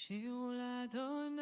שירו לאדוני.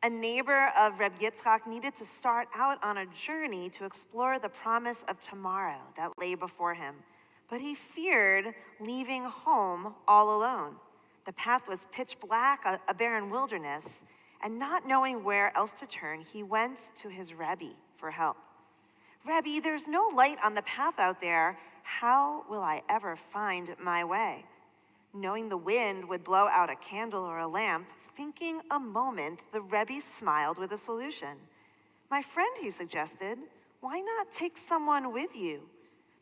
A neighbor of Reb Yitzchak needed to start out on a journey to explore the promise of tomorrow that lay before him, but he feared leaving home all alone. The path was pitch black, a barren wilderness, and not knowing where else to turn, he went to his Rebbe for help. Rebbe, there's no light on the path out there. How will I ever find my way? Knowing the wind would blow out a candle or a lamp, thinking a moment, the Rebbe smiled with a solution. My friend, he suggested, why not take someone with you?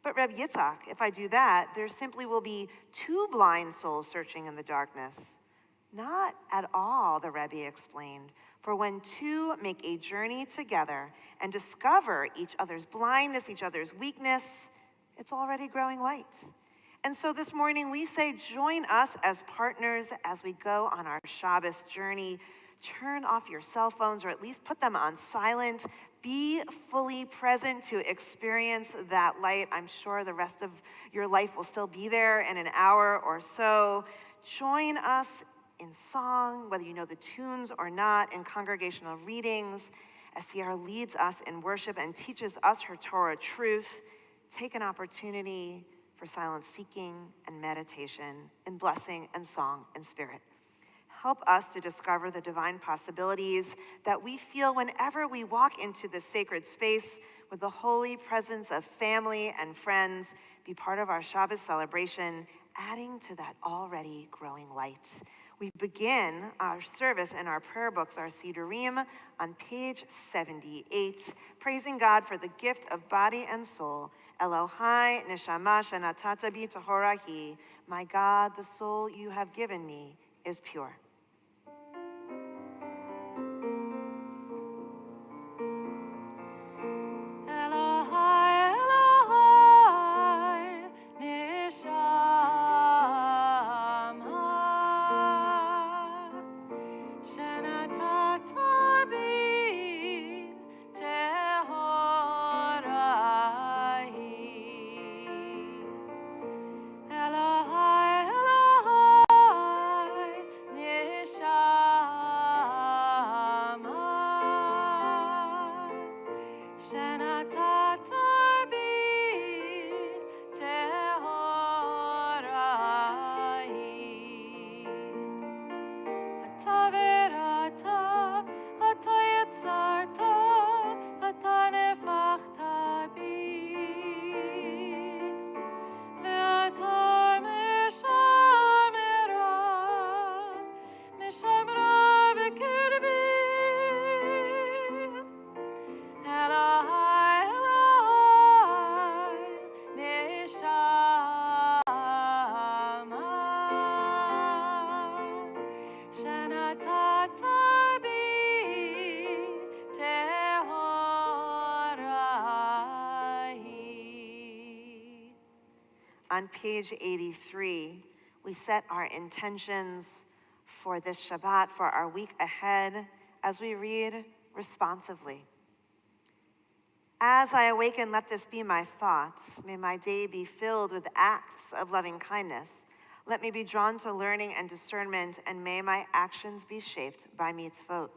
But Reb Yitzchak, if I do that, there simply will be two blind souls searching in the darkness. Not at all, the Rebbe explained, for when two make a journey together and discover each other's blindness, each other's weakness, it's already growing light. And so this morning we say, join us as partners as we go on our Shabbos journey. Turn off your cell phones, or at least put them on silent. Be fully present to experience that light. I'm sure the rest of your life will still be there in an hour or so. Join us in song, whether you know the tunes or not, in congregational readings, as Sierra leads us in worship and teaches us her Torah truth. Take an opportunity for silent seeking and meditation in blessing and song and spirit. Help us to discover the divine possibilities that we feel whenever we walk into this sacred space with the holy presence of family and friends. Be part of our Shabbos celebration, adding to that already growing light. We begin our service in our prayer books, our Sidurim, on page 78, praising God for the gift of body and soul. Elohai neshama shenatata bi tahorahi. My God, the soul you have given me is pure. On page 83, we set our intentions for this Shabbat, for our week ahead, as we read responsively. As I awaken, let this be my thoughts. May my day be filled with acts of loving kindness. Let me be drawn to learning and discernment, and may my actions be shaped by mitzvot.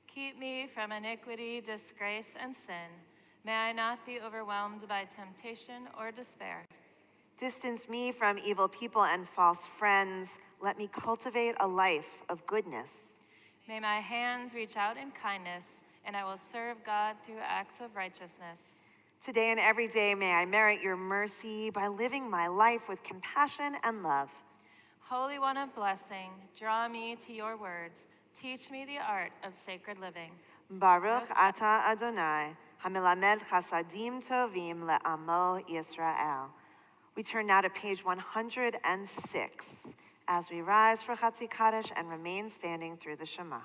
Keep me from iniquity, disgrace, and sin. May I not be overwhelmed by temptation or despair. Distance me from evil people and false friends. Let me cultivate a life of goodness. May my hands reach out in kindness, and I will serve God through acts of righteousness. Today and every day, may I merit your mercy by living my life with compassion and love. Holy One of blessing, draw me to your words. Teach me the art of sacred living. Baruch Ata Adonai, hamelamed chasadim tovim le'amo Yisrael. We turn now to page 106 as we rise for Khatsikarish and remain standing through the Shema.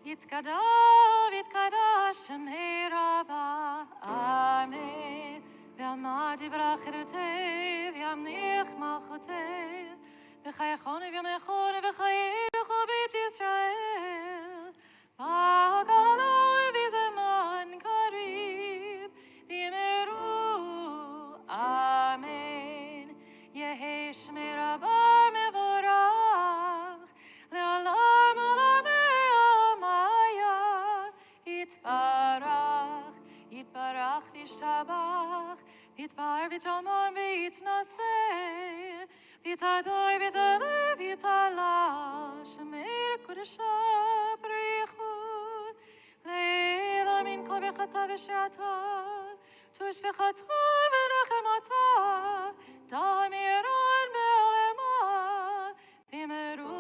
Yitkadav, yitkadash, Shemei Rabbah, Amen. V'amad yivrach chirutei, v'yamnich malchutei, v'chayachon v'yamechon v'chayechu beit Yisrael, v'agaloi v'zeman karib, v'yimeru, Amen. Yehi Shemei Rabbah mevorach, le'olam olam. Vita doi, vita le, vita la, Shemir Kudesha B'richud, Leila min kol bechata v'shata, Tush v'chata v'nechemata, Damiron be'olema, B'meru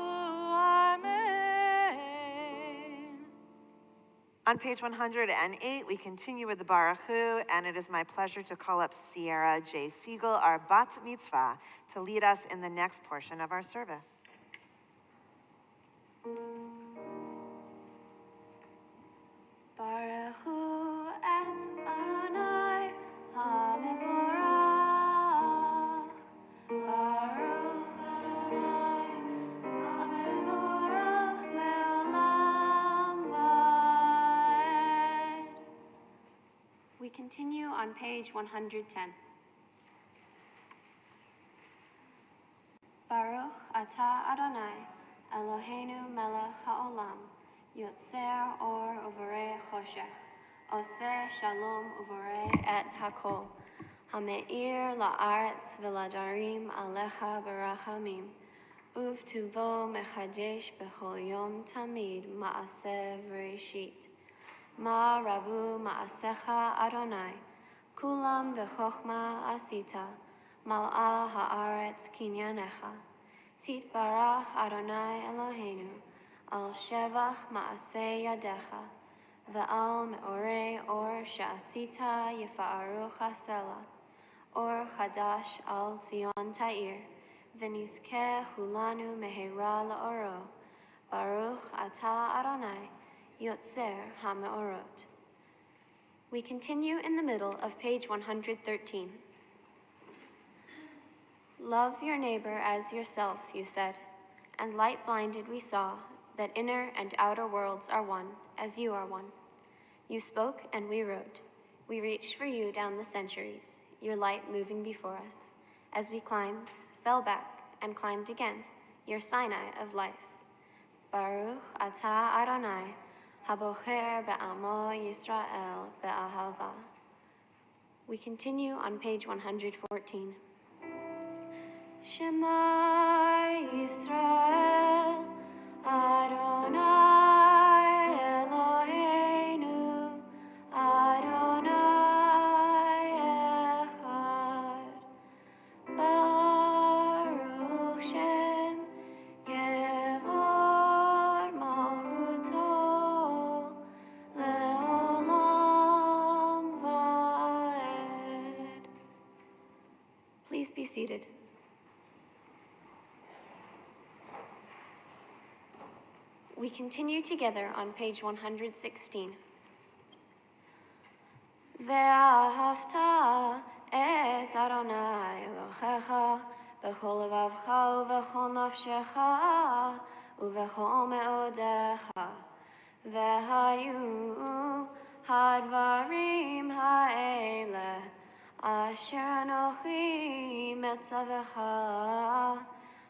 Amen. On page 108, we continue with the Baruch Hu, and it is my pleasure to call up Sierra J. Siegel, our Bat Mitzvah, to lead us in the next portion of our service. Baruch Hu et Adonai HaMevorach. Baruch Adonai HaMevorach le'olam va'ed. We continue on page 110. Baruch atah Adonai Eloheinu melech ha'olam, Yotzer or uvarei choshech, Oseh shalom uvarei et hakol, Hameir la'aretz v'ladarim alecha barachamim, Uvtuvo mechadesh b'chol yom tamid ma'aseh v'reshit. Ma rabu ma'asecha Adonai, kulam b'chochma asita, mal'a ha'aretz kinyanecha. Titbarach Adonai Eloheinu, al shevach ma'aseh yadecha, ve'al me'orei or she'asita yifa'aruch hasela, or chadash al Zion ta'ir, v'nizkeh hulanu mehera la'oro, Baruch atah Adonai, Yotzer HaMeorot. We continue in the middle of page 113. Love your neighbor as yourself, you said, and light-blinded we saw that inner and outer worlds are one, as you are one. You spoke and we wrote. We reached for you down the centuries, your light moving before us. As we climbed, fell back, and climbed again, your Sinai of life. Baruch atah Adonai, habocher be'amo Yisrael be'ahava. We continue on page 114. Shema Yisrael, Adonai Eloheinu, Adonai Echad. Baruch Shem Kevod Malchuto Le'olam Va'ed. Please be seated. We continue together on page 116. Ve'ahavta et Adonai Elohecha b'chol levavcha u'v'chol nafshecha u'v'chol me'odecha ve'hayu hadvarim ha'ele asher anochi metzavecha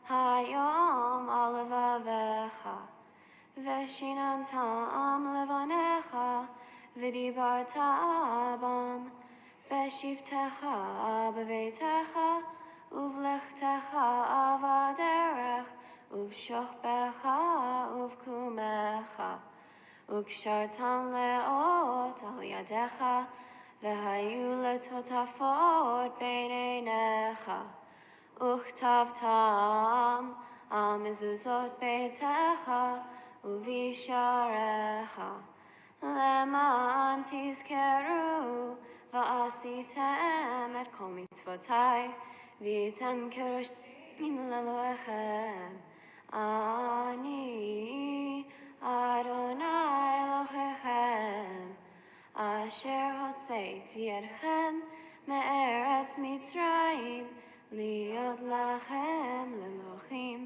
hayom al levavecha Veshinantam levanecha, v'dibarta abam, beshivtecha b'veitecha, uvlechtecha avaderech, uvshochbecha uvkumecha, ukshartam leot al yadecha, v'hayu letotafot beineinecha, uchtavtam al mezuzot beitecha, Uvisharecha leman tizkeru va'asitem et kol mitzvotai v'item keroshim leloechem ani Adonai Elohechem asher hotzeiti etchem me'eretz Mitzrayim liot lachem lelochim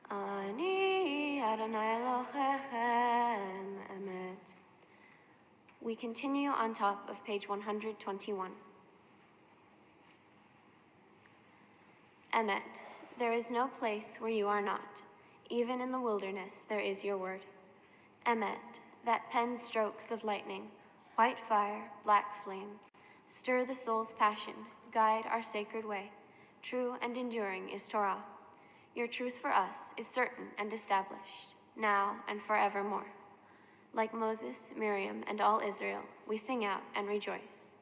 Ani Adonai Elohechem Emet. We continue on top of page 121. Emet, there is no place where you are not. Even in the wilderness there is your word. Emet, that pen strokes of lightning, white fire, black flame. Stir the soul's passion, guide our sacred way. True and enduring is Torah. Your truth for us is certain and established, now and forevermore. Like Moses, Miriam, and all Israel, we sing out and rejoice.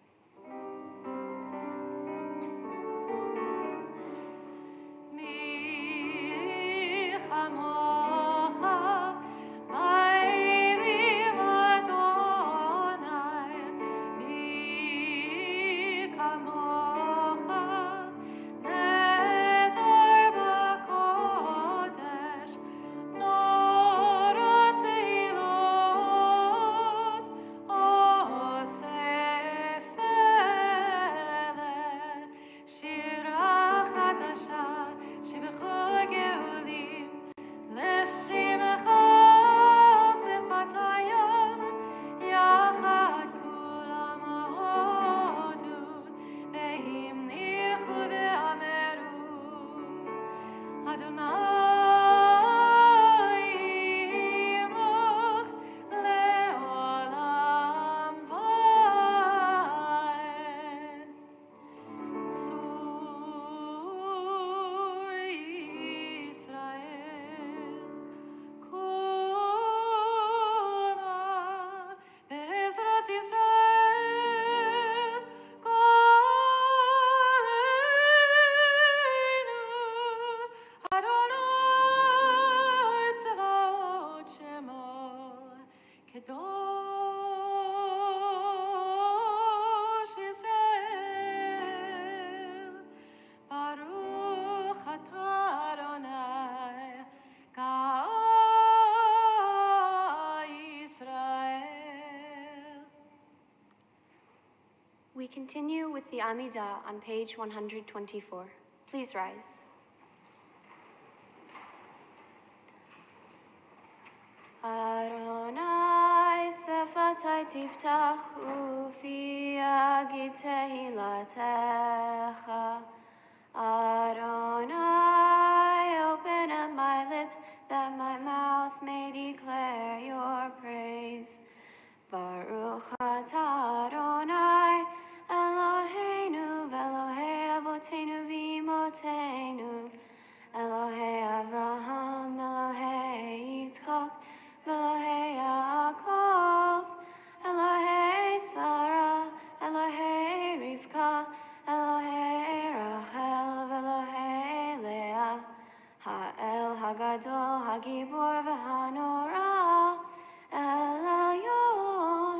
We continue with the Amidah on page 124. Please rise. Adonai sefatai tiftach ufi agid tehilatecha. Adonai, open up my lips that my mouth may declare your praise. Baruch atah Adonai, Eloheinu v'Elohei avotenu v'imotenu, Elohei Avraham, Elohei Yitzchak, v'Elohei Yaakov, Elohei Sarah, Elohei Rivka, Elohei Rachel, v'Elohei Leah, Ha'el Hagadol, Hagibor v'Hanora, El Elyon,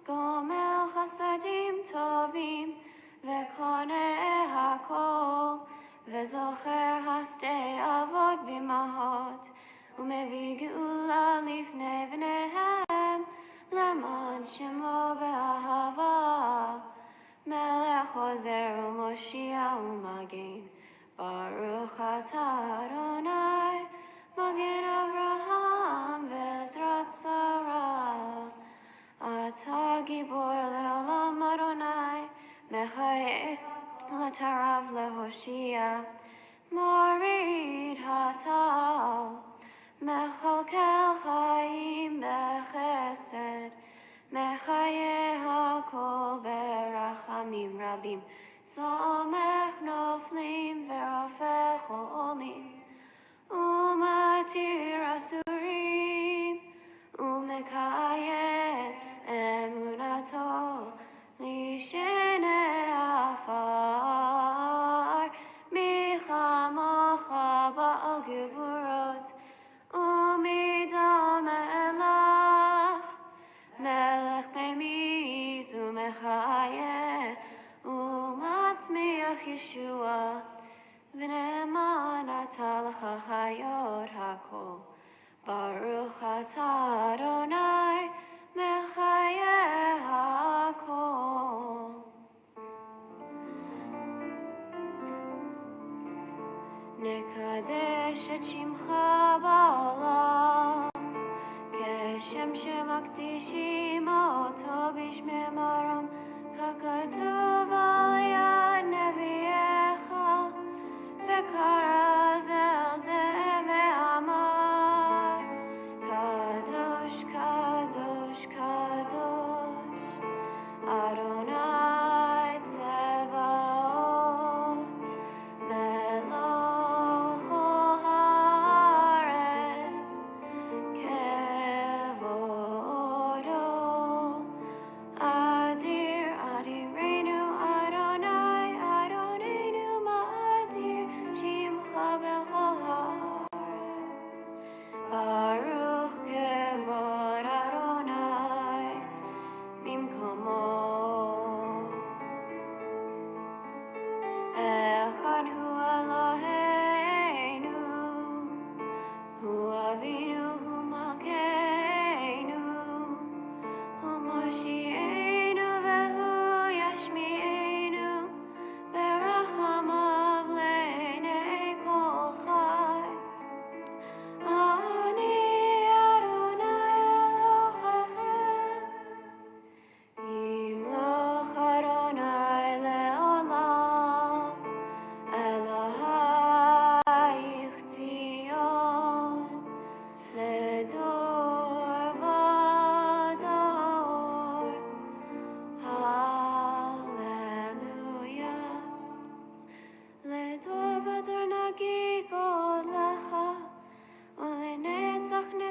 Gomel Chasadim Tovim, Vekoneh Hakol, Vezocher Hasdei Avot V'Imahot, Umevi Geula Lifnei V'nehem, Leman Shemo Be'ahava, Melech Ozer U'Moshia U'Magen, Baruch atah Adonai, Magen Avraham Ve'ezrat Sarah, Atah Gibor Le'olam Adonai, Mechaye L'tarav Le'Hoshia, Morid Hatal, Mechalkel Chaim Bechesed, Mechaye Hakol Berachamim Rabim, Somech Noflim Ve'Rofech Olim, Umatir Asurim, Umekayem Emunato, Lishene Afar, Michamocha Ba'al Gevurot, Umidam Elach, Melech Memit Umechayeh, Umatzmiach Yeshua, V'ne'eman atah lecha chayot hakol, Baruch atah Adonai, Mechayeh hakol. Nekadesh et shimcha ba'olam, Keshem shemakdishim oto b'shmei maram, Kakatuv al yad neviecha, V'kara zel zeh ve'amar, Kadosh, Kadosh, Kadosh, Adonai Tzevaot, Meloch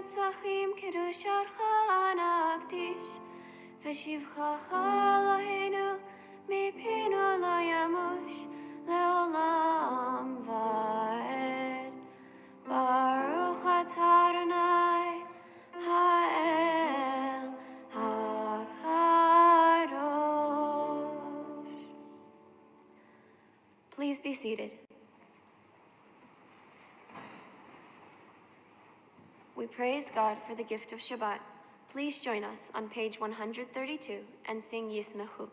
הנצחים קדושתך נקדיש, ושבחך אלוהינו מפינו לא ימוש לעולם ועד. ברוך אתה אדוני האל הקדוש. Please be seated. We praise God for the gift of Shabbat. Please join us on page 132 and sing Yismechu.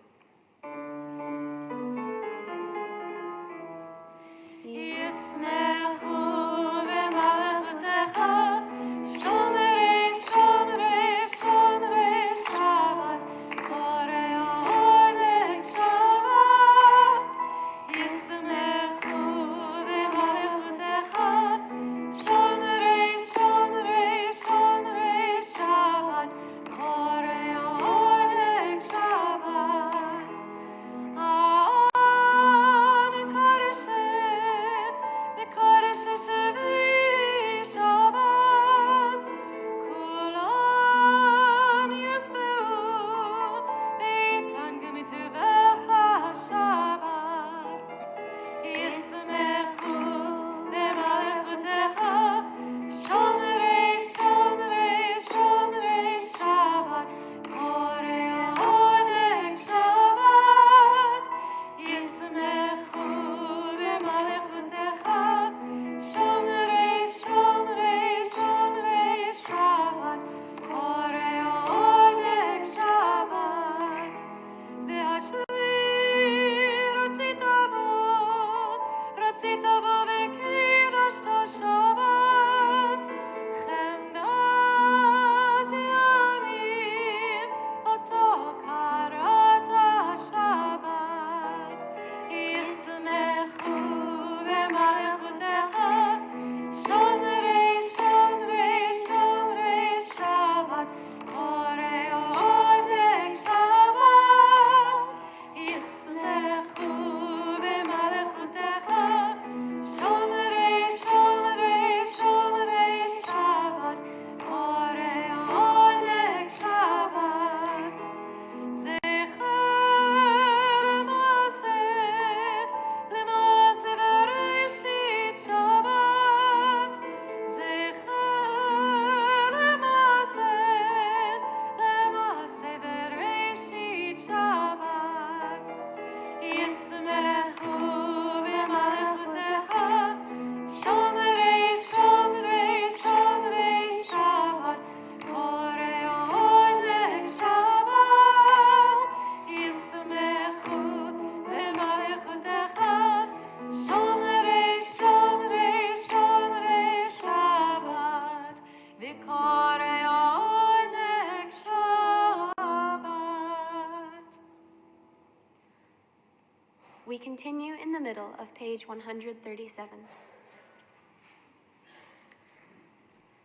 We continue in the middle of page 137.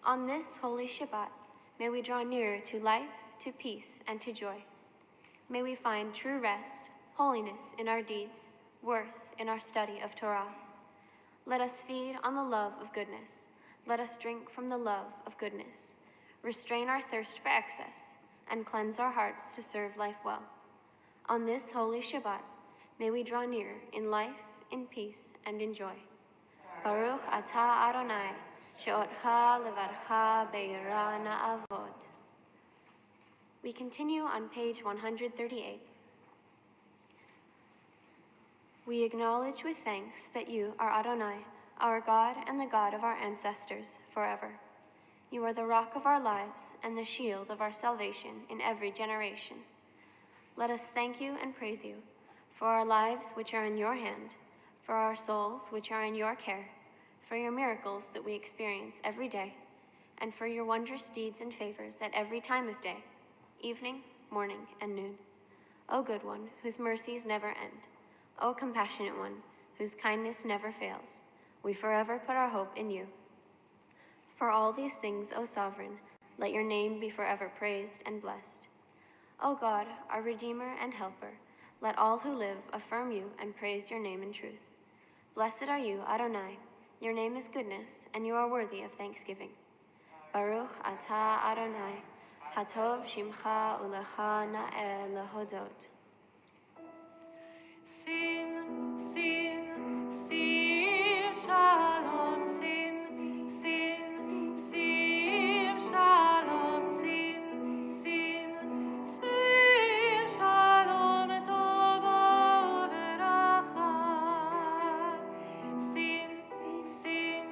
On this holy Shabbat, may we draw nearer to life, to peace, and to joy. May we find true rest, holiness in our deeds, worth in our study of Torah. Let us feed on the love of goodness. Let us drink from the love of goodness. Restrain our thirst for excess, and cleanse our hearts to serve life well. On this holy Shabbat, may we draw near in life, in peace, and in joy. Baruch atah Adonai, she'otcha levarcha be'ira na'avod. We continue on page 138. We acknowledge with thanks that you are Adonai, our God and the God of our ancestors, forever. You are the rock of our lives and the shield of our salvation in every generation. Let us thank you and praise you for our lives which are in your hand, for our souls which are in your care, for your miracles that we experience every day, and for your wondrous deeds and favors at every time of day, evening, morning, and noon. O good one, whose mercies never end, O compassionate one, whose kindness never fails, we forever put our hope in you. For all these things, O sovereign, let your name be forever praised and blessed. O God, our Redeemer and Helper, let all who live affirm you and praise your name in truth. Blessed are you, Adonai. Your name is goodness, and you are worthy of thanksgiving. Baruch atah Adonai, hatov shimcha ulecha na'eh lehodot. Sing, sing, sing, shalom, sing, sing, sing, shalom, sing, sing, sing, shalom, tova veracha. Sing, sing,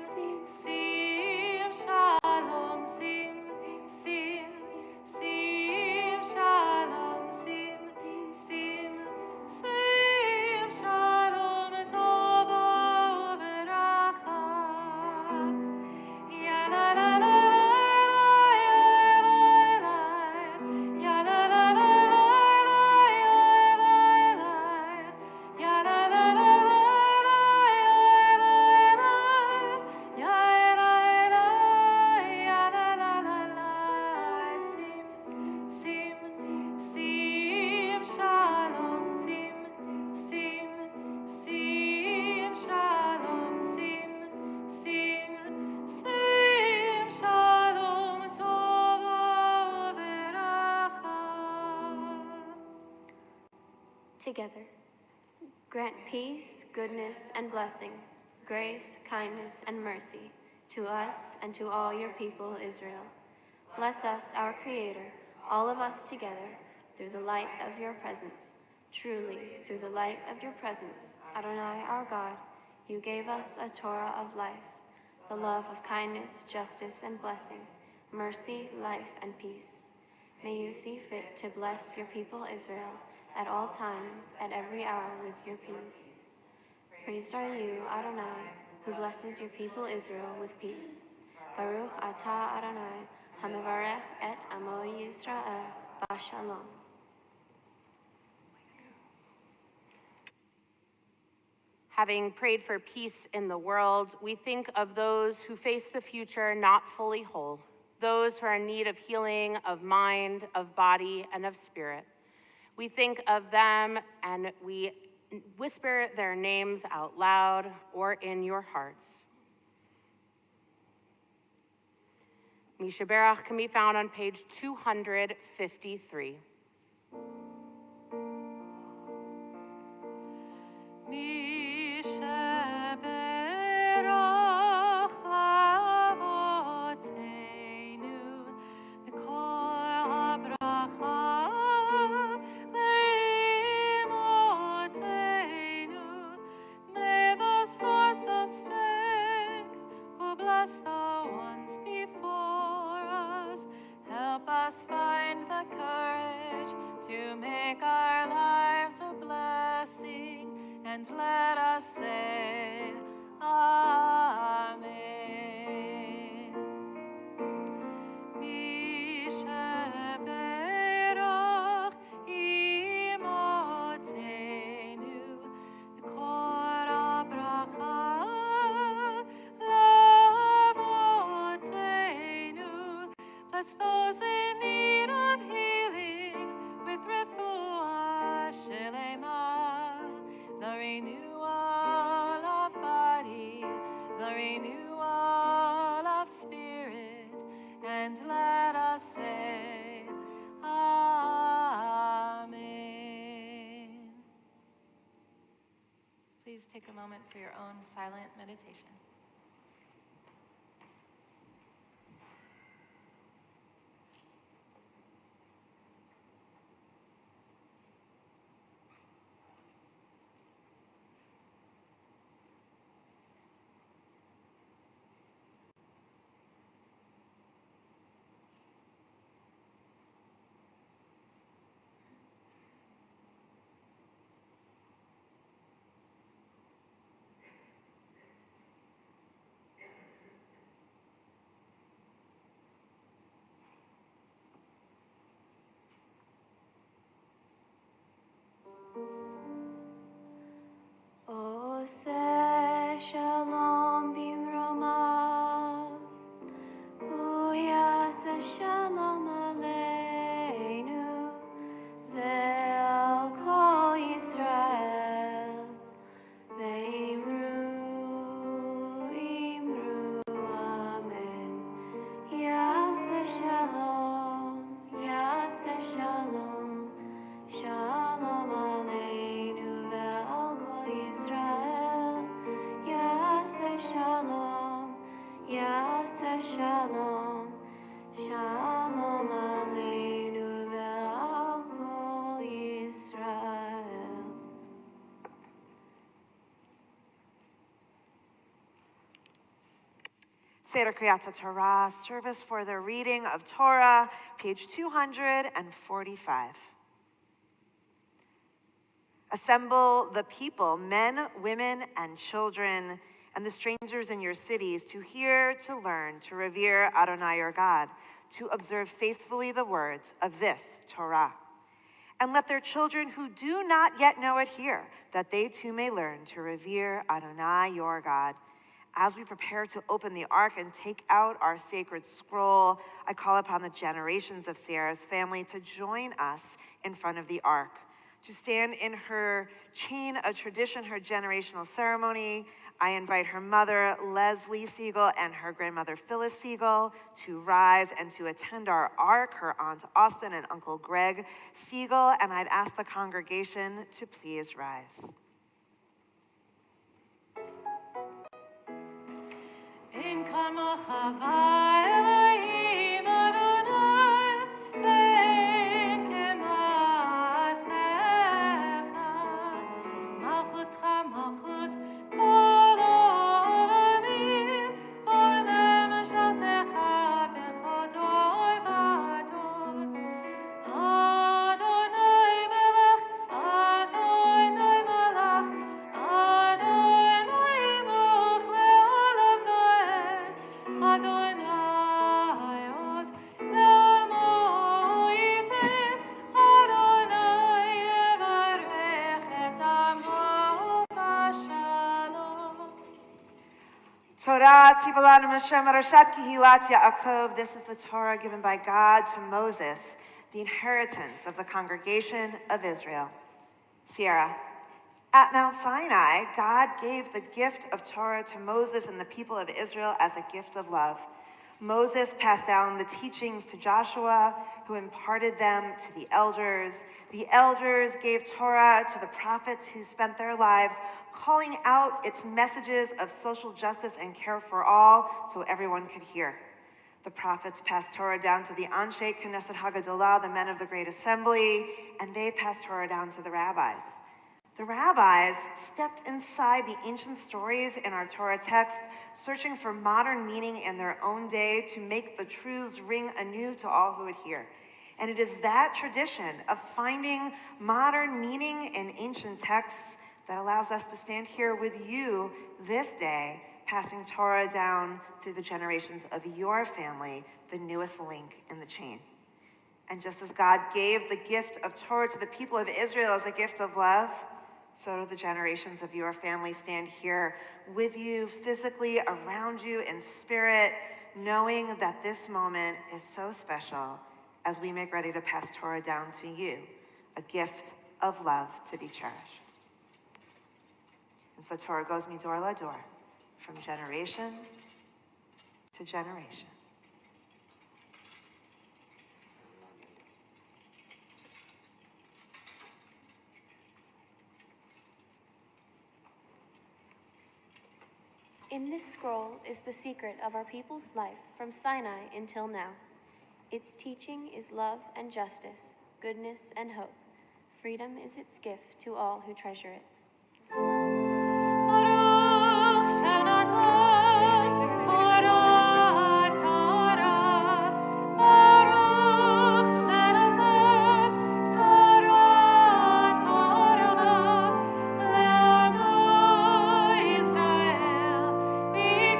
sing, shalom, sing, sing, sing, shalom, sing, sing, sing, shalom, tova veracha. Ya la la la la, ya la la la la, ya la la la la, ya la la la, sim, sim, sim, shalom, sim, sim, sim, shalom, sim, sim, sim, shalom, tova veracha. Together, grant peace, goodness, and blessing, grace, kindness, and mercy to us and to all your people, Israel. Bless us, our Creator, all of us together, through the light of your presence. Truly, through the light of your presence, Adonai, our God, you gave us a Torah of life, the love of kindness, justice, and blessing, mercy, life, and peace. May you see fit to bless your people Israel at all times, at every hour with your peace. Praised are you, Adonai, who blesses your people Israel with peace. Baruch atah Adonai, hamivarech et amo Yisrael, b'shalom. Having prayed for peace in the world, we think of those who face the future not fully whole, those who are in need of healing of mind, of body, and of spirit. We think of them and we whisper their names out loud or in your hearts. Mishaberach can be found on page 253. Mishaberach avoteinu, v'kol habracha le'imotenu. May the source of strength, who bless the ones before us, help us find the courage to make our lives a blessing, and let us say, Amen. Mishaberach imotenu, v'kol habracha lavotenu. Bless those in need of healing with refuah shelema, the renewal of body, the renewal of spirit, and let us say, Amen. Please take a moment for your own silent meditation. Aseh Shalom, Shalom Aleinu ve'al kol Yisrael. Seder Kriyat Torah, service for the reading of Torah, page 245. Assemble the people, men, women, and children, and the strangers in your cities, to hear, to learn, to revere Adonai your God, to observe faithfully the words of this Torah. And let their children who do not yet know it hear, that they too may learn to revere Adonai your God. As we prepare to open the ark and take out our sacred scroll, I call upon the generations of Sierra's family to join us in front of the ark, to stand in her chain of tradition, her generational ceremony. I invite her mother, Leslie Siegel, and her grandmother, Phyllis Siegel, to rise and to attend our ark, her Aunt Austin and Uncle Greg Siegel, and I'd ask the congregation to please rise. In kamocha v'Elohim Adonai, ve'en kema'asecha, malchutcha malchut kol olamim, olamim shaltecha b'chodor v'ador. Adonai melech, Adonai malach, Adonai moch le'olam va'ed, Adonai oz le'amo yitin, Adonai yevarech et amo b'shalom. Torah Tzivalan Hashem Arashat Kehilat Yaakov. This is the Torah given by God to Moses, the inheritance of the congregation of Israel. Sierra. At Mount Sinai, God gave the gift of Torah to Moses and the people of Israel as a gift of love. Moses passed down the teachings to Joshua, who imparted them to the elders. The elders gave Torah to the prophets, who spent their lives calling out its messages of social justice and care for all, so everyone could hear. The prophets passed Torah down to the Anshe Knesset Hagadolah, the men of the Great Assembly, and they passed Torah down to the rabbis. The rabbis stepped inside the ancient stories in our Torah text, searching for modern meaning in their own day to make the truths ring anew to all who would hear. And it is that tradition of finding modern meaning in ancient texts that allows us to stand here with you this day, passing Torah down through the generations of your family, the newest link in the chain. And just as God gave the gift of Torah to the people of Israel as a gift of love, so do the generations of your family stand here with you, physically around you in spirit, knowing that this moment is so special as we make ready to pass Torah down to you, a gift of love to be cherished. And so Torah goes midor lador, from generation to generation. In this scroll is the secret of our people's life from Sinai until now. Its teaching is love and justice, goodness and hope. Freedom is its gift to all who treasure it. Baruch Shana Tov, Torah, Torah. Baruch Shana Tov, Torah, Torah. Le'amo Yisrael, b'kedushato.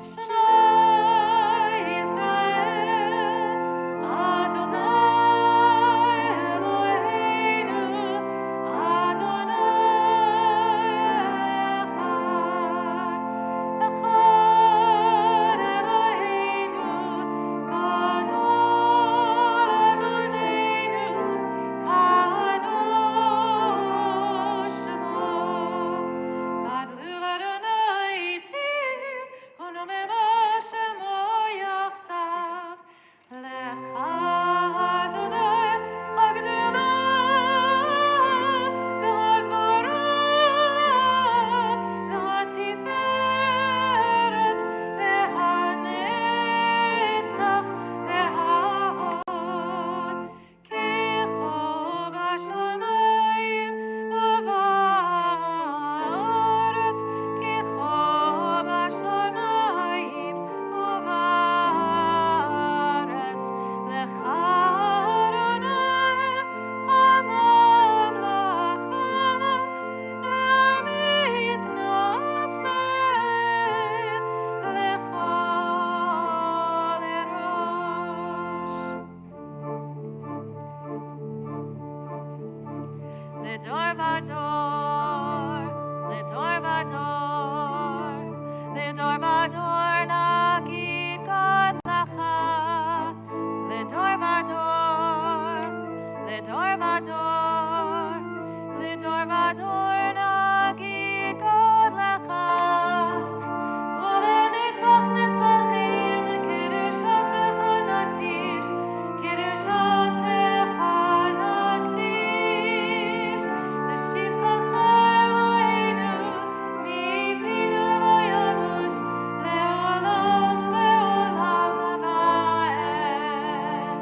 Shema Yisrael, Adonai Eloheinu, Adonai לדור ודור נגיד God lecha, ולנצח נצחים, קדושתך נקדיש, קדושתך נקדיש, לשבחך אלוהינו, מפינו לא ימוש, לעולם לעולם ועד.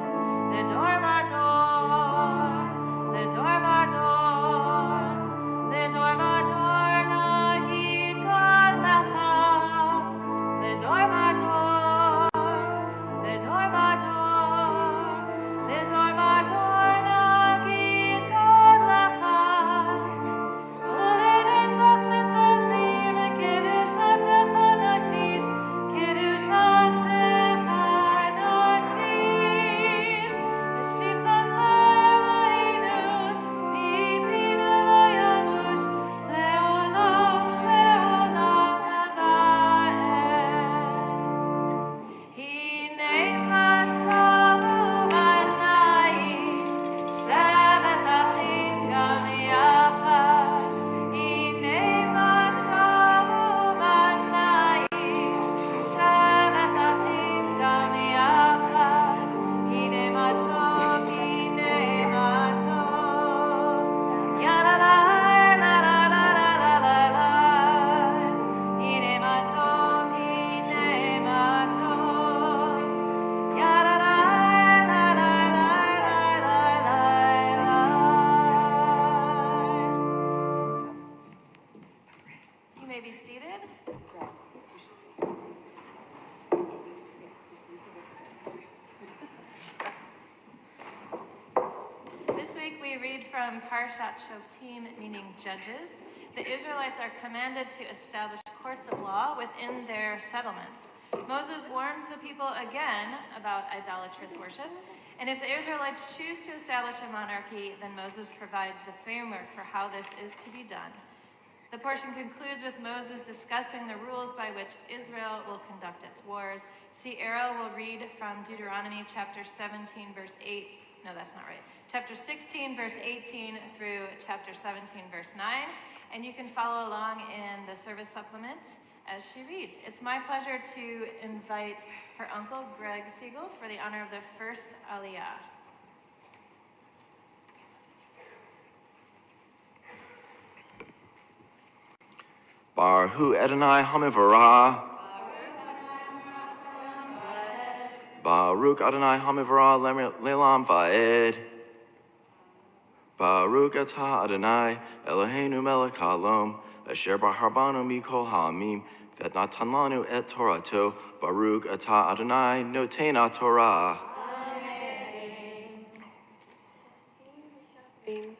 לדור ודור, לדור ודור, לדור ודור נגיד God lecha, לדור ודור, לדור ודור, לדור ודור נגיד God lecha, ולנצח נצחים, קדושתך נקדיש, קדושתך נקדיש, לשבחך אלוהינו, מפינו לא ימוש, לעולם לעולם ועד. הנה מה טוב ובתנאים, שבת אחים גם יחד. הנה מה טוב ובתנאים, שבת אחים גם יחד. הנה מה טוב, הנה מה טוב. יא לה לה לה לה לה לה לה לה. הנה מה טוב, הנה מה טוב. יא לה לה לה לה לה לה לה לה. You may be seated. This week we read from Parshat Shoftim, meaning Judges. The Israelites are commanded to establish courts of law within their settlements. Moses warns the people again about idolatrous worship, and if the Israelites choose to establish a monarchy, then Moses provides the framework for how this is to be done. The portion concludes with Moses discussing the rules by which Israel will conduct its wars. See, Ariel will read from Deuteronomy chapter 17, verse 8. No, that's not right. Chapter 16, verse 18 through chapter 17, verse 9. And you can follow along in the service supplement as she reads. It's my pleasure to invite her uncle, Greg Siegel, for the honor of the first Aliyah. Baruch Adonai Hamivarah. Baruch Adonai Hamivarah Lelam Va'ed. Baruch Atah Adonai Eloheinu melech haolam, asher b'harbanu mikol ha'amim, v'natan lanu et Torato. Baruch Atah Adonai noten haTorah.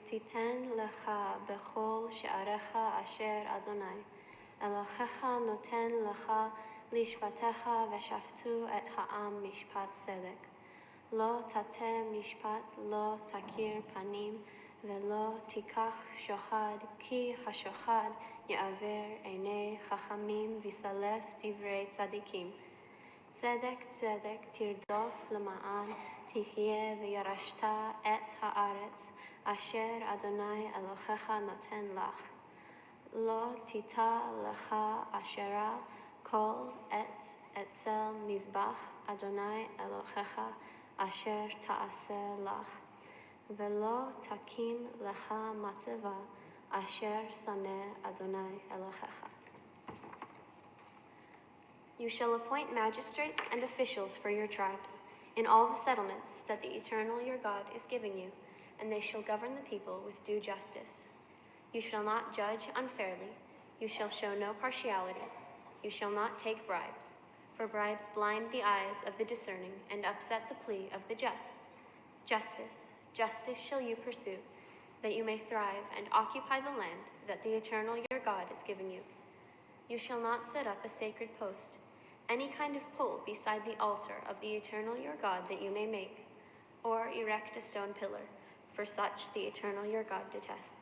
תיתן לך בכל שעריך אשר אדוני אלוהיך נותן לך לשפטך ושפטו את העם משפט צדק. לא תטה משפט, לא תכיר פנים ולא תיקח שוחד, כי השוחד יעוור עיני חכמים ויסלף דברי צדיקים. צדק צדק תרדוף למען תחיה וירשת את הארץ אשר אדוני אלוהיך נותן לך. לא תיטע לך אשרה כל עץ אצל מזבח אדוני אלוהיך אשר תעשה לך, ולא תקים לך מצבה אשר שונא אדוני אלוהיך. You shall appoint magistrates and officials for your tribes in all the settlements that the Eternal your God is giving you, and they shall govern the people with due justice. You shall not judge unfairly. You shall show no partiality. You shall not take bribes, for bribes blind the eyes of the discerning and upset the plea of the just. Justice, justice shall you pursue, that you may thrive and occupy the land that the Eternal your God is giving you. You shall not set up a sacred post, any kind of pole beside the altar of the Eternal your God that you may make, or erect a stone pillar, for such the Eternal your God detests.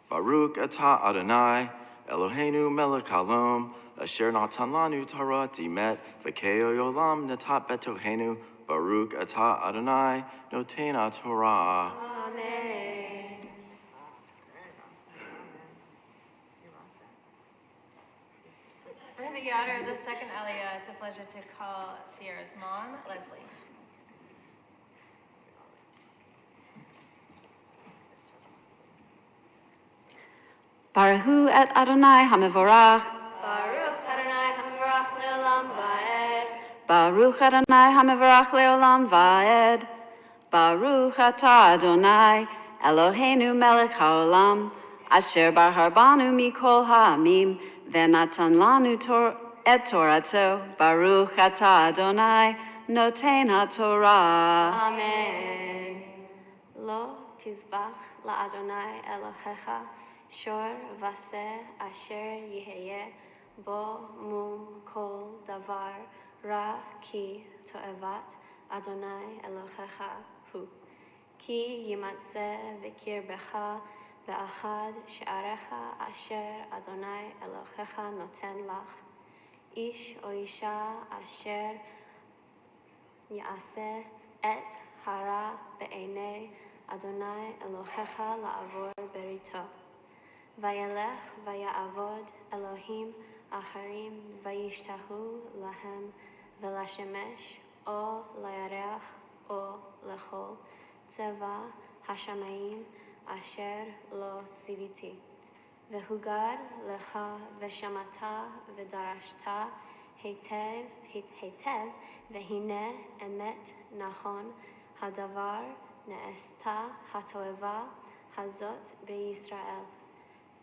Baruch atah Adonai Eloheinu melech haolam, asher natan lanu Torah timet, v'kei olam natat betohenu, Baruch atah Adonai noten Torah. Amen. For the honor of the second Aliyah, it's a pleasure to call Sierra's mom, Leslie. Baruch et Adonai HaMevorach. Baruch Adonai Hamerach Leolam Vaed. Baruch Adonai HaMevorach Leolam Vaed. Baruch atah Adonai Eloheinu melech haolam asher bahar banu mikol ha'amim venatan lanu et Torato. Baruch atah Adonai noten haTorah. Amen. Lo tizbach la Adonai Elohecha shor vaseh asher yihye bo mum kol davar ra ki to'evat Adonai Elohecha hu. Ki yimatzeh v'kirbecha ve'achad she'arecha asher Adonai Elohecha noten lach. Ish o isha asher ya'aseh et hara be'enei Adonai Elohecha la'avor berito. Vayelech vaya'avod Elohim acharim vayishtahu lahem velashemesh o layareach o lechol tzeva hashamayim asher lo tziviti. Vehugar lecha veshamata vedarashta heitev vehine emet nachon hadavar ne'esta hatoeva hazot beYisrael.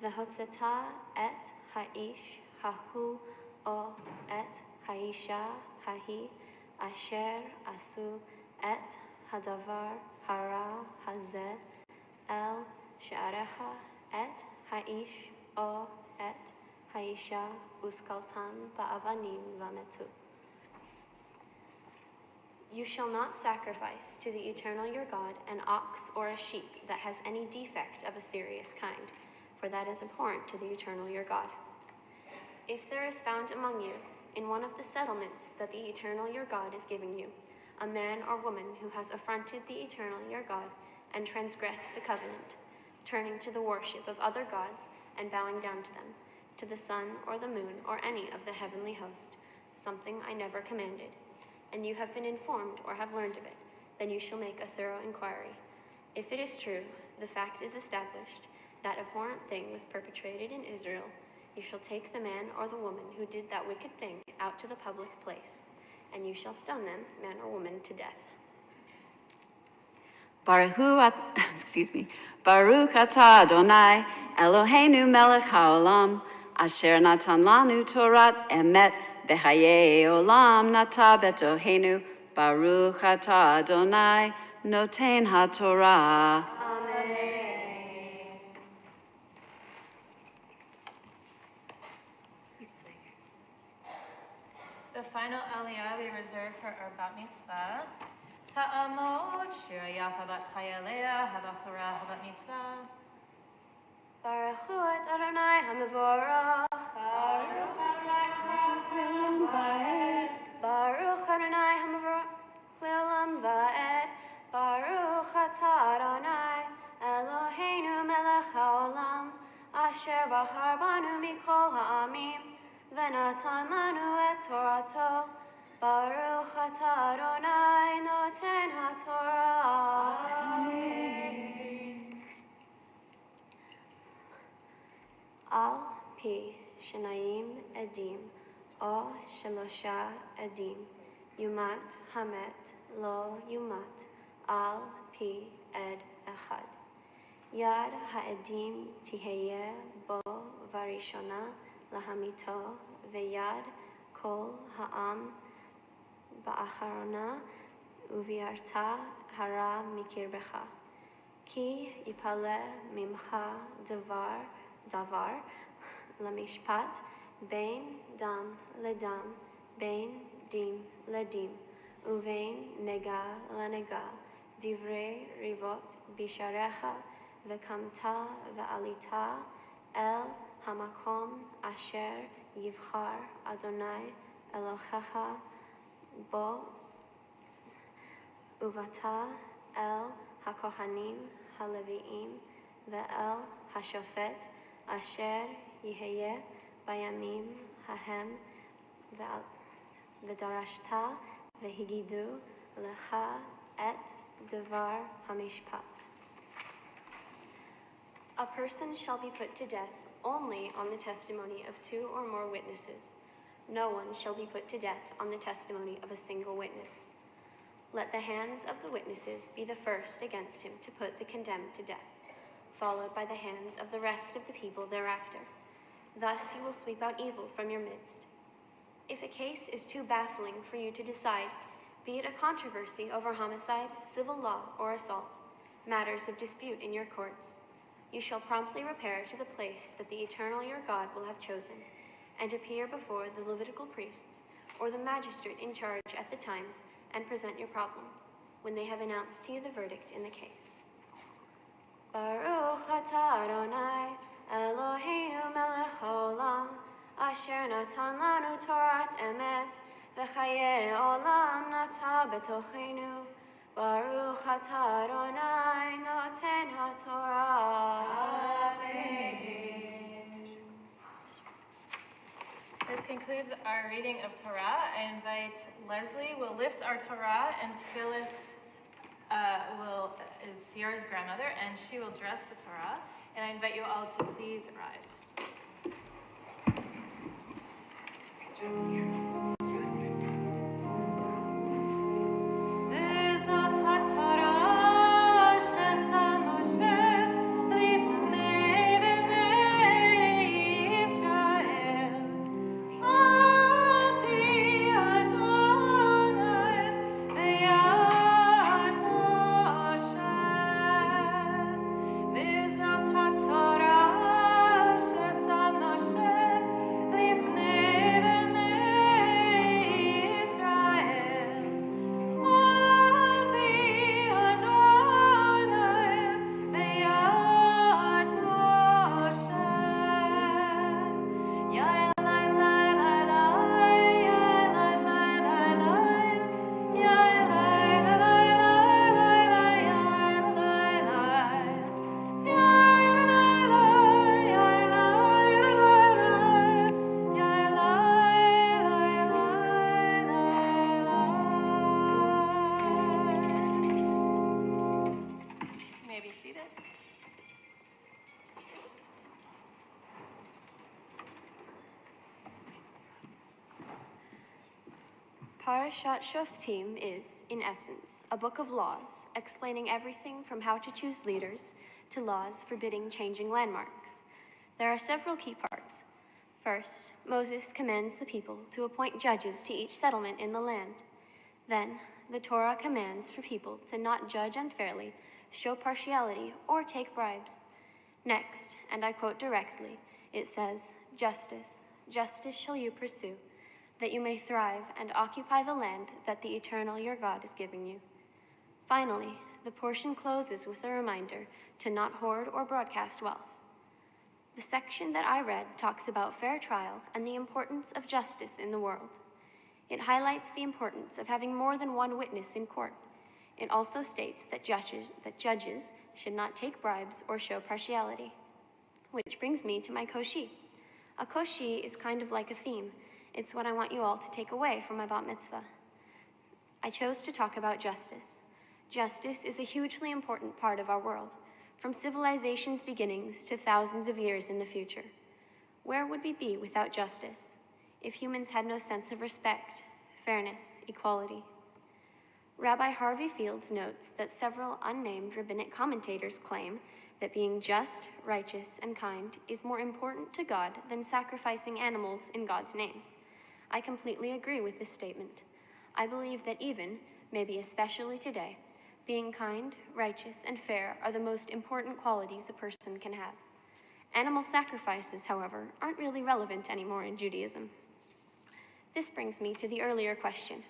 Vehotzeta et ha'ish hahu o et ha'isha hahi asher asu et hadavar hara hazeh el she'arecha et ha'ish o et ha'isha uskaltan ba'avanim v'metu. You shall not sacrifice to the eternal your God an ox or a sheep that has any defect of a serious kind, for that is abhorrent to the eternal your God. If there is found among you, in one of the settlements that the eternal your God is giving you, a man or woman who has affronted the eternal your God and transgressed the covenant, turning to the worship of other gods and bowing down to them, to the sun or the moon or any of the heavenly host, something I never commanded, and you have been informed or have learned of it, then you shall make a thorough inquiry. If it is true, the fact is established, that abhorrent thing was perpetrated in Israel, you shall take the man or the woman who did that wicked thing out to the public place, and you shall stone them, man or woman, to death. Baruch atah Adonai Eloheinu melech haolam asher natan lanu Torat emet v'chayei olam nata betohenu. Baruch atah Adonai noten haTorah. The final Aliyah we reserve for our bat mitzvah. Ta'amot shira yafa bat chayalea habachura habat mitzvah. Baruch et Adonai HaMevorach. Baruch Adonai Leolam Vaed. Baruch Adonai HaMevorach Leolam Vaed. Baruch atah Adonai Eloheinu melech haolam asher bachar banu mikol ha'amim venatan lanu et Torato. Baruch atah Adonai noten haTorah. Amen. Al pi shenayim edim o shelosha edim yumat hamet lo yumat al pi ed echad. Yad ha'edim tiheye bo varishona lahamito veyad kol ha'am ba'acharona uviarta hara mikirbecha. Ki yipale mimcha davar lamishpat bein dam ledam bein din ledim uvein nega lanega divrei rivot bisharecha v'kamta v'alita el hamakom asher yivchar Adonai Elohecha bo uvata el hakohanim haleviim ve'el hashofet asher yihye bayamim hahem v'darashta v'higidu lecha et devar hamishpat. A person shall be put to death only on the testimony of 2 or more witnesses. No one shall be put to death on the testimony of a single witness. Let the hands of the witnesses be the first against him to put the condemned to death, followed by the hands of the rest of the people thereafter. Thus you will sweep out evil from your midst. If a case is too baffling for you to decide, be it a controversy over homicide, civil law, or assault, matters of dispute in your courts, you shall promptly repair to the place that the Eternal your God will have chosen, and appear before the Levitical priests or the magistrate in charge at the time, and present your problem when they have announced to you the verdict in the case. Baruch atah Adonai Eloheinu melech haolam asher natan lanu Torat emet v'chayei olam nata betochenu. Baruch atah Adonai noten haTorah. Amen. This concludes our reading of Torah. I invite Leslie will lift our Torah, and Phyllis is Sierra's grandmother, and she will dress the Torah. And I invite you all to please rise. Parashat Shoftim is, in essence, a book of laws explaining everything from how to choose leaders to laws forbidding changing landmarks. There are several key parts. First, Moses commands the people to appoint judges to each settlement in the land. Then, the Torah commands for people to not judge unfairly, show partiality, or take bribes. Next, and I quote directly, it says, "Justice, justice shall you pursue, that you may thrive and occupy the land that the Eternal your God is giving you." Finally, the portion closes with a reminder to not hoard or broadcast wealth. The section that I read talks about fair trial and the importance of justice in the world. It highlights the importance of having more than one witness in court. It also states that judges should not take bribes or show partiality. Which brings me to my koshi. A koshi is kind of like a theme. It's what I want you all to take away from my bat mitzvah. I chose to talk about justice. Justice is a hugely important part of our world, from civilization's beginnings to thousands of years in the future. Where would we be without justice if humans had no sense of respect, fairness, equality? Rabbi Harvey Fields notes that several unnamed rabbinic commentators claim that being just, righteous, and kind is more important to God than sacrificing animals in God's name. I completely agree with this statement. I believe that even, maybe especially today, being kind, righteous, and fair are the most important qualities a person can have. Animal sacrifices, however, aren't really relevant anymore in Judaism. This brings me to the earlier question.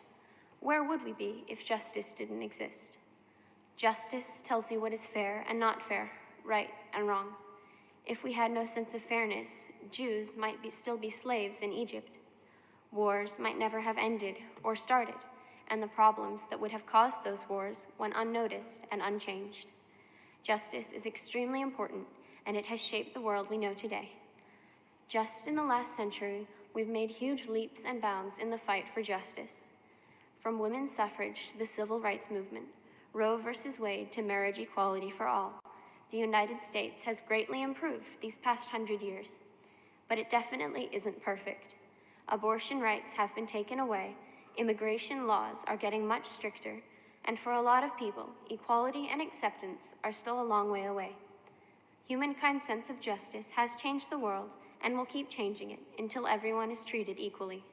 Where would we be if justice didn't exist? Justice tells you what is fair and not fair, right and wrong. If we had no sense of fairness, Jews might still be slaves in Egypt. Wars might never have ended or started, and the problems that would have caused those wars went unnoticed and unchanged. Justice is extremely important, and it has shaped the world we know today. Just in the last century, we've made huge leaps and bounds in the fight for justice. From women's suffrage to the civil rights movement, Roe versus Wade to marriage equality for all, the United States has greatly improved these past 100 years. But it definitely isn't perfect. Abortion rights have been taken away, immigration laws are getting much stricter, and for a lot of people, equality and acceptance are still a long way away. Humankind's sense of justice has changed the world and will keep changing it until everyone is treated equally.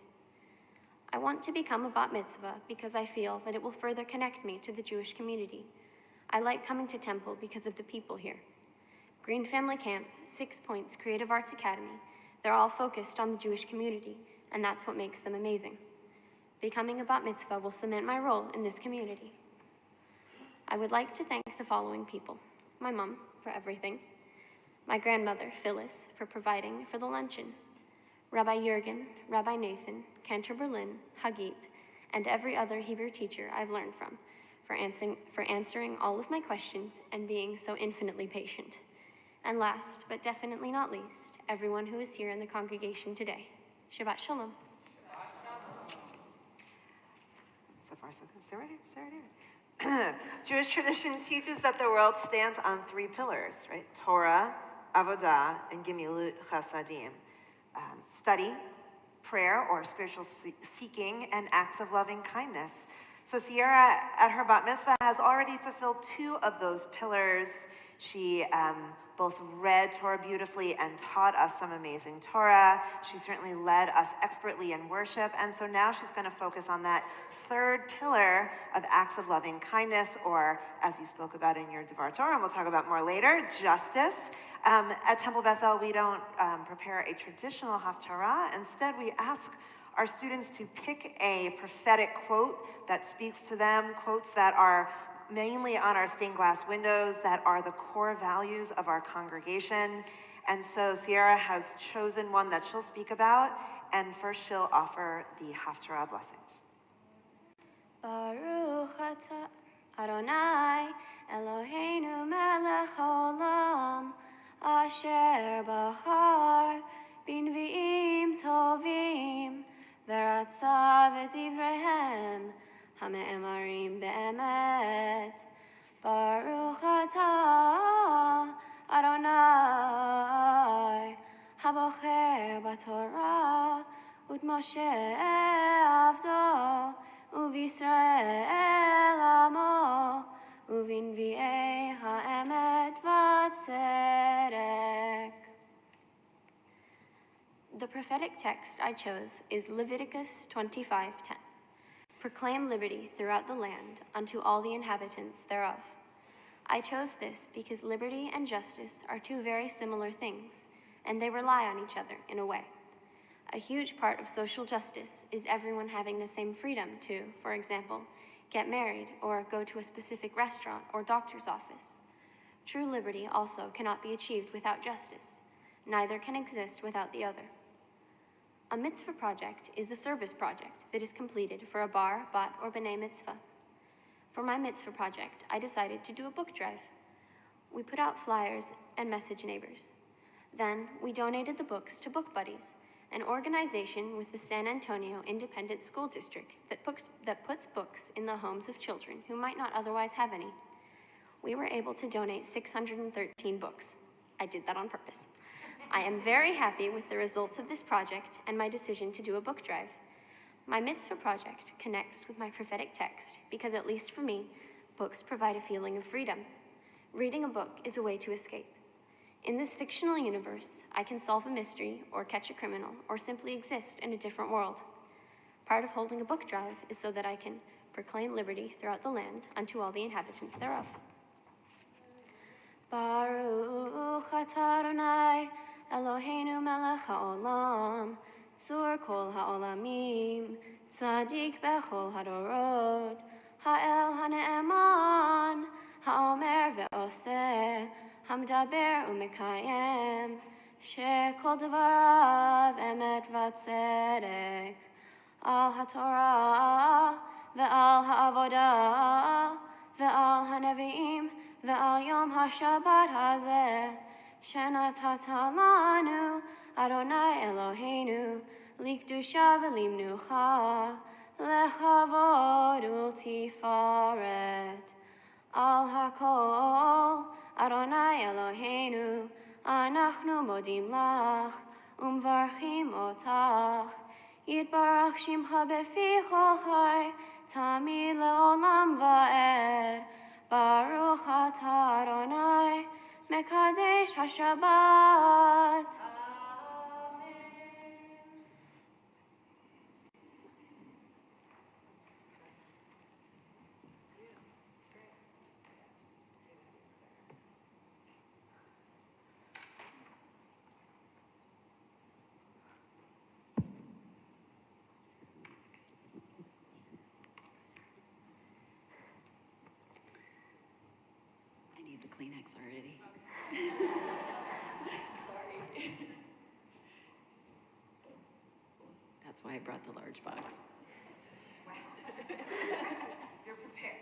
I want to become a bat mitzvah because I feel that it will further connect me to the Jewish community. I like coming to Temple because of the people here. Green Family Camp, 6 Points Creative Arts Academy, they're all focused on the Jewish community, and that's what makes them amazing. Becoming a bat mitzvah will cement my role in this community. I would like to thank the following people: my mom for everything, my grandmother, Phyllis, for providing for the luncheon, Rabbi Jürgen, Rabbi Nathan, Cantor Berlin, Hagit, and every other Hebrew teacher I've learned from, for answering all of my questions and being so infinitely patient. And last, but definitely not least, everyone who is here in the congregation today. Shabbat Shalom. So far, so good. Stay right here. Stay right here. Jewish tradition teaches that the world stands on 3 pillars, right? Torah, Avodah, and Gemilut Chasadim. Study, prayer, or spiritual seeking, and acts of loving kindness. So Sierra, at her bat mitzvah, has already fulfilled 2 of those pillars. She both read Torah beautifully and taught us some amazing Torah. She certainly led us expertly in worship. And so now she's going to focus on that 3rd pillar of acts of loving kindness, or as you spoke about in your Devar Torah, and we'll talk about more later, justice. At Temple Beth-El, we don't prepare a traditional Haftarah. Instead, we ask our students to pick a prophetic quote that speaks to them, quotes that are mainly on our stained glass windows, that are the core values of our congregation. And so Sierra has chosen one that she'll speak about, and first she'll offer the Haftarah Blessings. Baruch atah Adonai Eloheinu melech haolam asher bahar b'nvi'im tovim v'ratza v'divrehem hame'emarim be'emet. Baruch atah Adonai habocher b'Torah u'tmoshe avdo u'v'Yisrael amo u'v'nvi'ei ha'emet v'tzedek. The prophetic text I chose is Leviticus 25:10. Proclaim liberty throughout the land unto all the inhabitants thereof. I chose this because liberty and justice are 2 very similar things, and they rely on each other in a way. A huge part of social justice is everyone having the same freedom to, for example, get married or go to a specific restaurant or doctor's office. True liberty also cannot be achieved without justice. Neither can exist without the other. A mitzvah project is a service project that is completed for a bar, bat, or b'nai mitzvah. For my mitzvah project, I decided to do a book drive. We put out flyers and message neighbors. Then we donated the books to Book Buddies, an organization with the San Antonio Independent School District that puts books in the homes of children who might not otherwise have any. We were able to donate 613 books. I did that on purpose. I am very happy with the results of this project and my decision to do a book drive. My mitzvah project connects with my prophetic text because, at least for me, books provide a feeling of freedom. Reading a book is a way to escape. In this fictional universe, I can solve a mystery or catch a criminal or simply exist in a different world. Part of holding a book drive is so that I can proclaim liberty throughout the land unto all the inhabitants thereof. Baruch atah Adonai Eloheinu melech haolam tzur kol haolamim tzadik bechol hadorot ha'el hane'eman ha'omer ve'oseh hamdaber u'mekayem shekol devarav emet v'tzedek al haTorah ועל העבודה, ועל הנביאים, ועל יום השבת הזה, שנתת לנו, אדוני אלוהינו, לקדושה ולמנוחה, לכבוד ולתפארת. על הכל, אדוני אלוהינו, אנחנו מודים לך ומברכים אותך. יתברך שמך בפי כל חי, תמיד לעולם ועד. ברוך אתה אדוני, מקדש השבת. I need the Kleenex already. Sorry. That's why I brought the large box. You're prepared.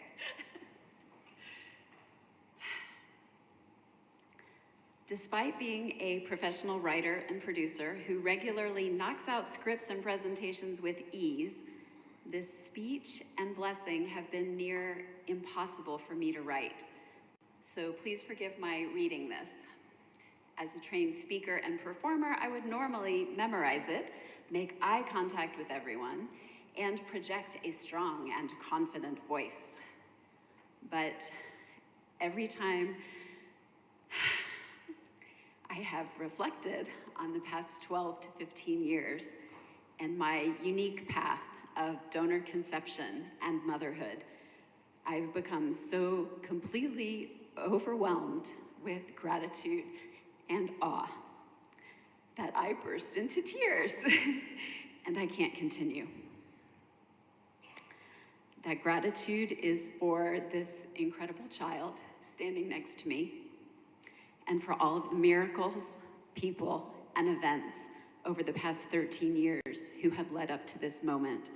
Despite being a professional writer and producer who regularly knocks out scripts and presentations with ease, this speech and blessing have been near impossible for me to write. So please forgive my reading this. As a trained speaker and performer, I would normally memorize it, make eye contact with everyone, and project a strong and confident voice. But every time I have reflected on the past 12 to 15 years and my unique path of donor conception and motherhood, I've become so completely overwhelmed with gratitude and awe that I burst into tears and I can't continue. That gratitude is for this incredible child standing next to me and for all of the miracles, people, and events over the past 13 years who have led up to this moment,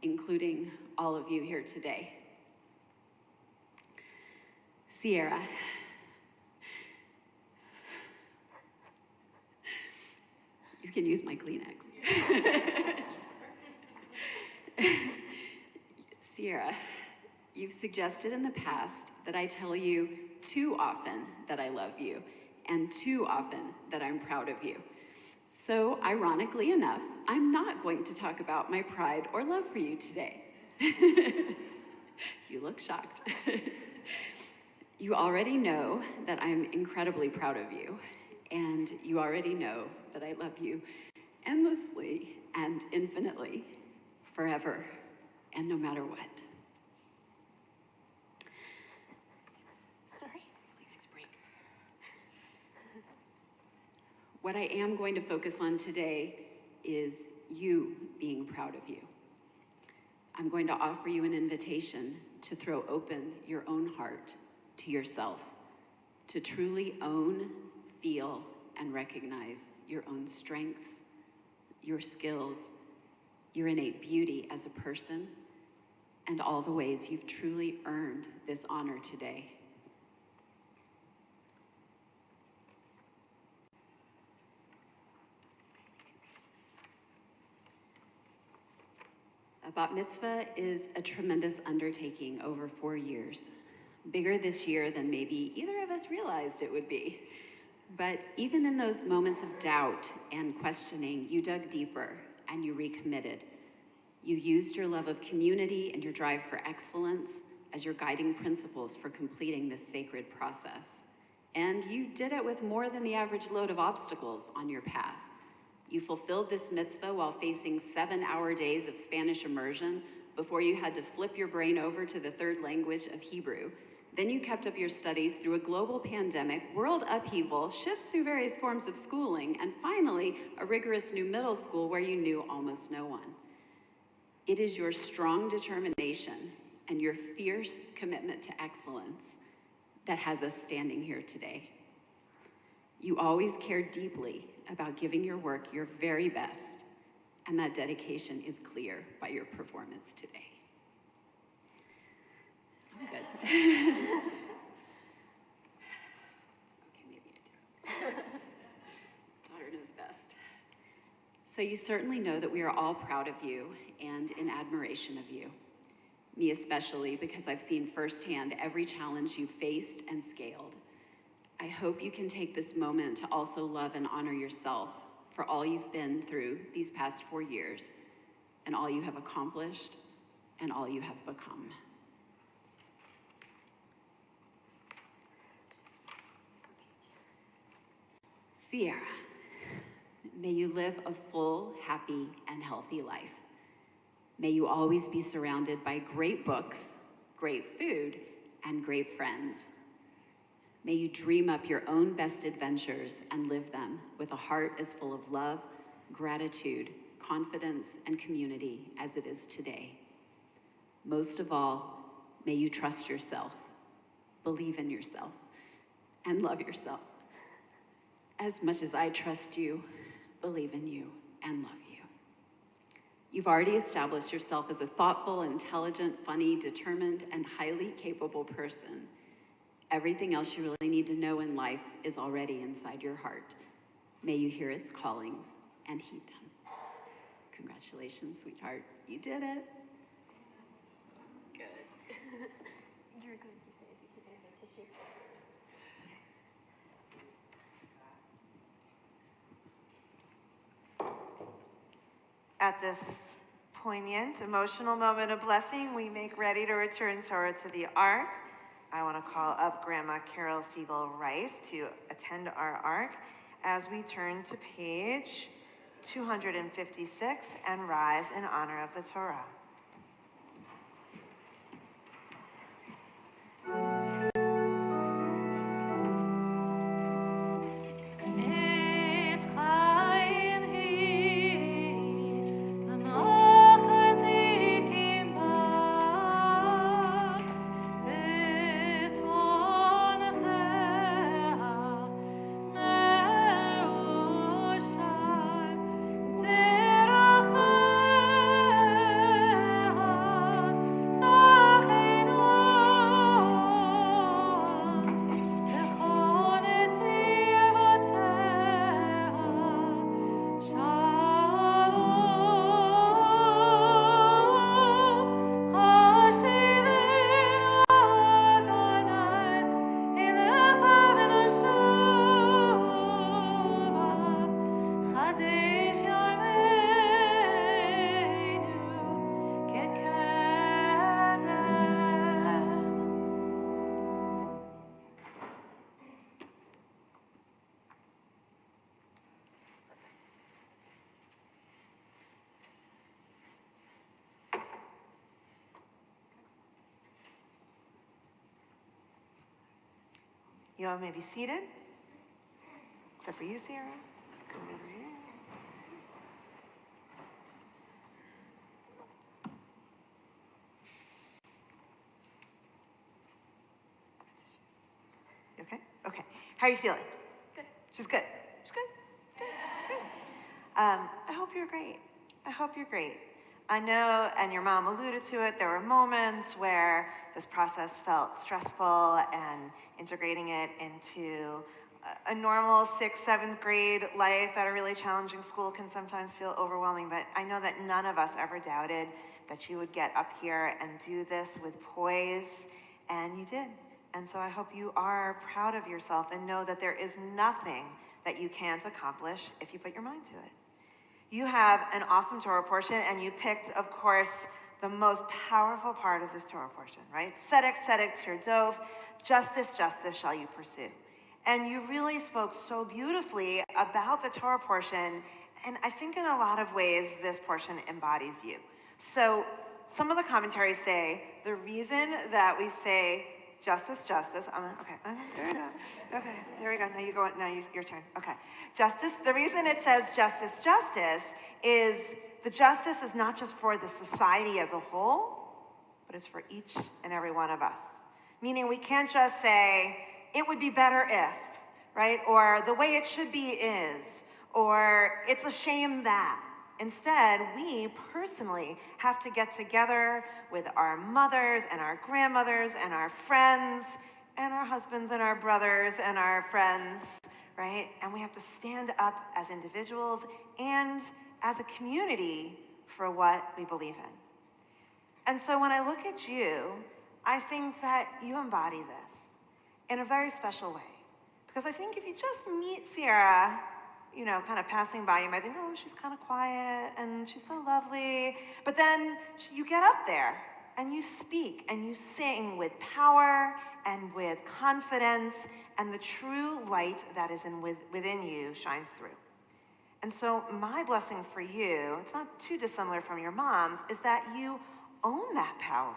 including all of you here today. Sierra, you can use my Kleenex. Sierra, you've suggested in the past that I tell you too often that I love you and too often that I'm proud of you. So, ironically enough, I'm not going to talk about my pride or love for you today. You look shocked. You already know that I'm incredibly proud of you, and you already know that I love you endlessly and infinitely, forever, and no matter what. Sorry. Kleenex break. What I am going to focus on today is you being proud of you. I'm going to offer you an invitation to throw open your own heart to yourself, to truly own, feel, and recognize your own strengths, your skills, your innate beauty as a person, and all the ways you've truly earned this honor today. A bat mitzvah is a tremendous undertaking over 4 years, bigger this year than maybe either of us realized it would be. But even in those moments of doubt and questioning, you dug deeper and you recommitted. You used your love of community and your drive for excellence as your guiding principles for completing this sacred process. And you did it with more than the average load of obstacles on your path. You fulfilled this mitzvah while facing 7-hour days of Spanish immersion before you had to flip your brain over to the third language of Hebrew. Then you kept up your studies through a global pandemic, world upheaval, shifts through various forms of schooling, and finally, a rigorous new middle school where you knew almost no one. It is your strong determination and your fierce commitment to excellence that has us standing here today. You always cared deeply about giving your work your very best, and that dedication is clear by your performance today. Good. Okay, maybe I do. Daughter knows best. So you certainly know that we are all proud of you and in admiration of you. Me especially, because I've seen firsthand every challenge you've faced and scaled. I hope you can take this moment to also love and honor yourself for all you've been through these past 4 years, and all you have accomplished, and all you have become. Sierra, may you live a full, happy, and healthy life. May you always be surrounded by great books, great food, and great friends. May you dream up your own best adventures and live them with a heart as full of love, gratitude, confidence, and community as it is today. Most of all, may you trust yourself, believe in yourself, and love yourself. As much as I trust you, believe in you, and love you. You've already established yourself as a thoughtful, intelligent, funny, determined, and highly capable person. Everything else you really need to know in life is already inside your heart. May you hear its callings and heed them. Congratulations, sweetheart. You did it. Good. You're good. You say it's a tissue. At this poignant, emotional moment of blessing, we make ready to return Torah to the Ark. I want to call up Grandma Carol Siegel Rice to attend our Ark as we turn to page 256 and rise in honor of the Torah. You all may be seated, except for you, Sarah. Come over here. You okay? Okay. How are you feeling? Good. She's good. She's good. Good. Good. I hope you're great. I hope you're great. I know, and your mom alluded to it, there were moments where this process felt stressful, and integrating it into a normal 6th, 7th grade life at a really challenging school can sometimes feel overwhelming, but I know that none of us ever doubted that you would get up here and do this with poise, and you did. And so I hope you are proud of yourself and know that there is nothing that you can't accomplish if you put your mind to it. You have an awesome Torah portion, and you picked, of course, the most powerful part of this Torah portion, right? Tzedek, tzedek, tirdov, justice, justice shall you pursue. And you really spoke so beautifully about the Torah portion, and I think in a lot of ways this portion embodies you. So some of the commentaries say the reason that we say justice, justice. There we go. Okay, there we go. Now you go. Now your turn. Okay, justice. The reason it says justice, justice is the justice is not just for the society as a whole, but it's for each and every one of us. Meaning we can't just say it would be better if, right? Or the way it should be is, or it's a shame that. Instead, we personally have to get together with our mothers and our grandmothers and our friends and our husbands and our brothers and our friends, right? And we have to stand up as individuals and as a community for what we believe in. And so when I look at you, I think that you embody this in a very special way. Because I think if you just meet Sierra, kind of passing by, you might think, oh, she's kind of quiet and she's so lovely. But then you get up there and you speak and you sing with power and with confidence, and the true light that is within you shines through. And so my blessing for you, it's not too dissimilar from your mom's, is that you own that power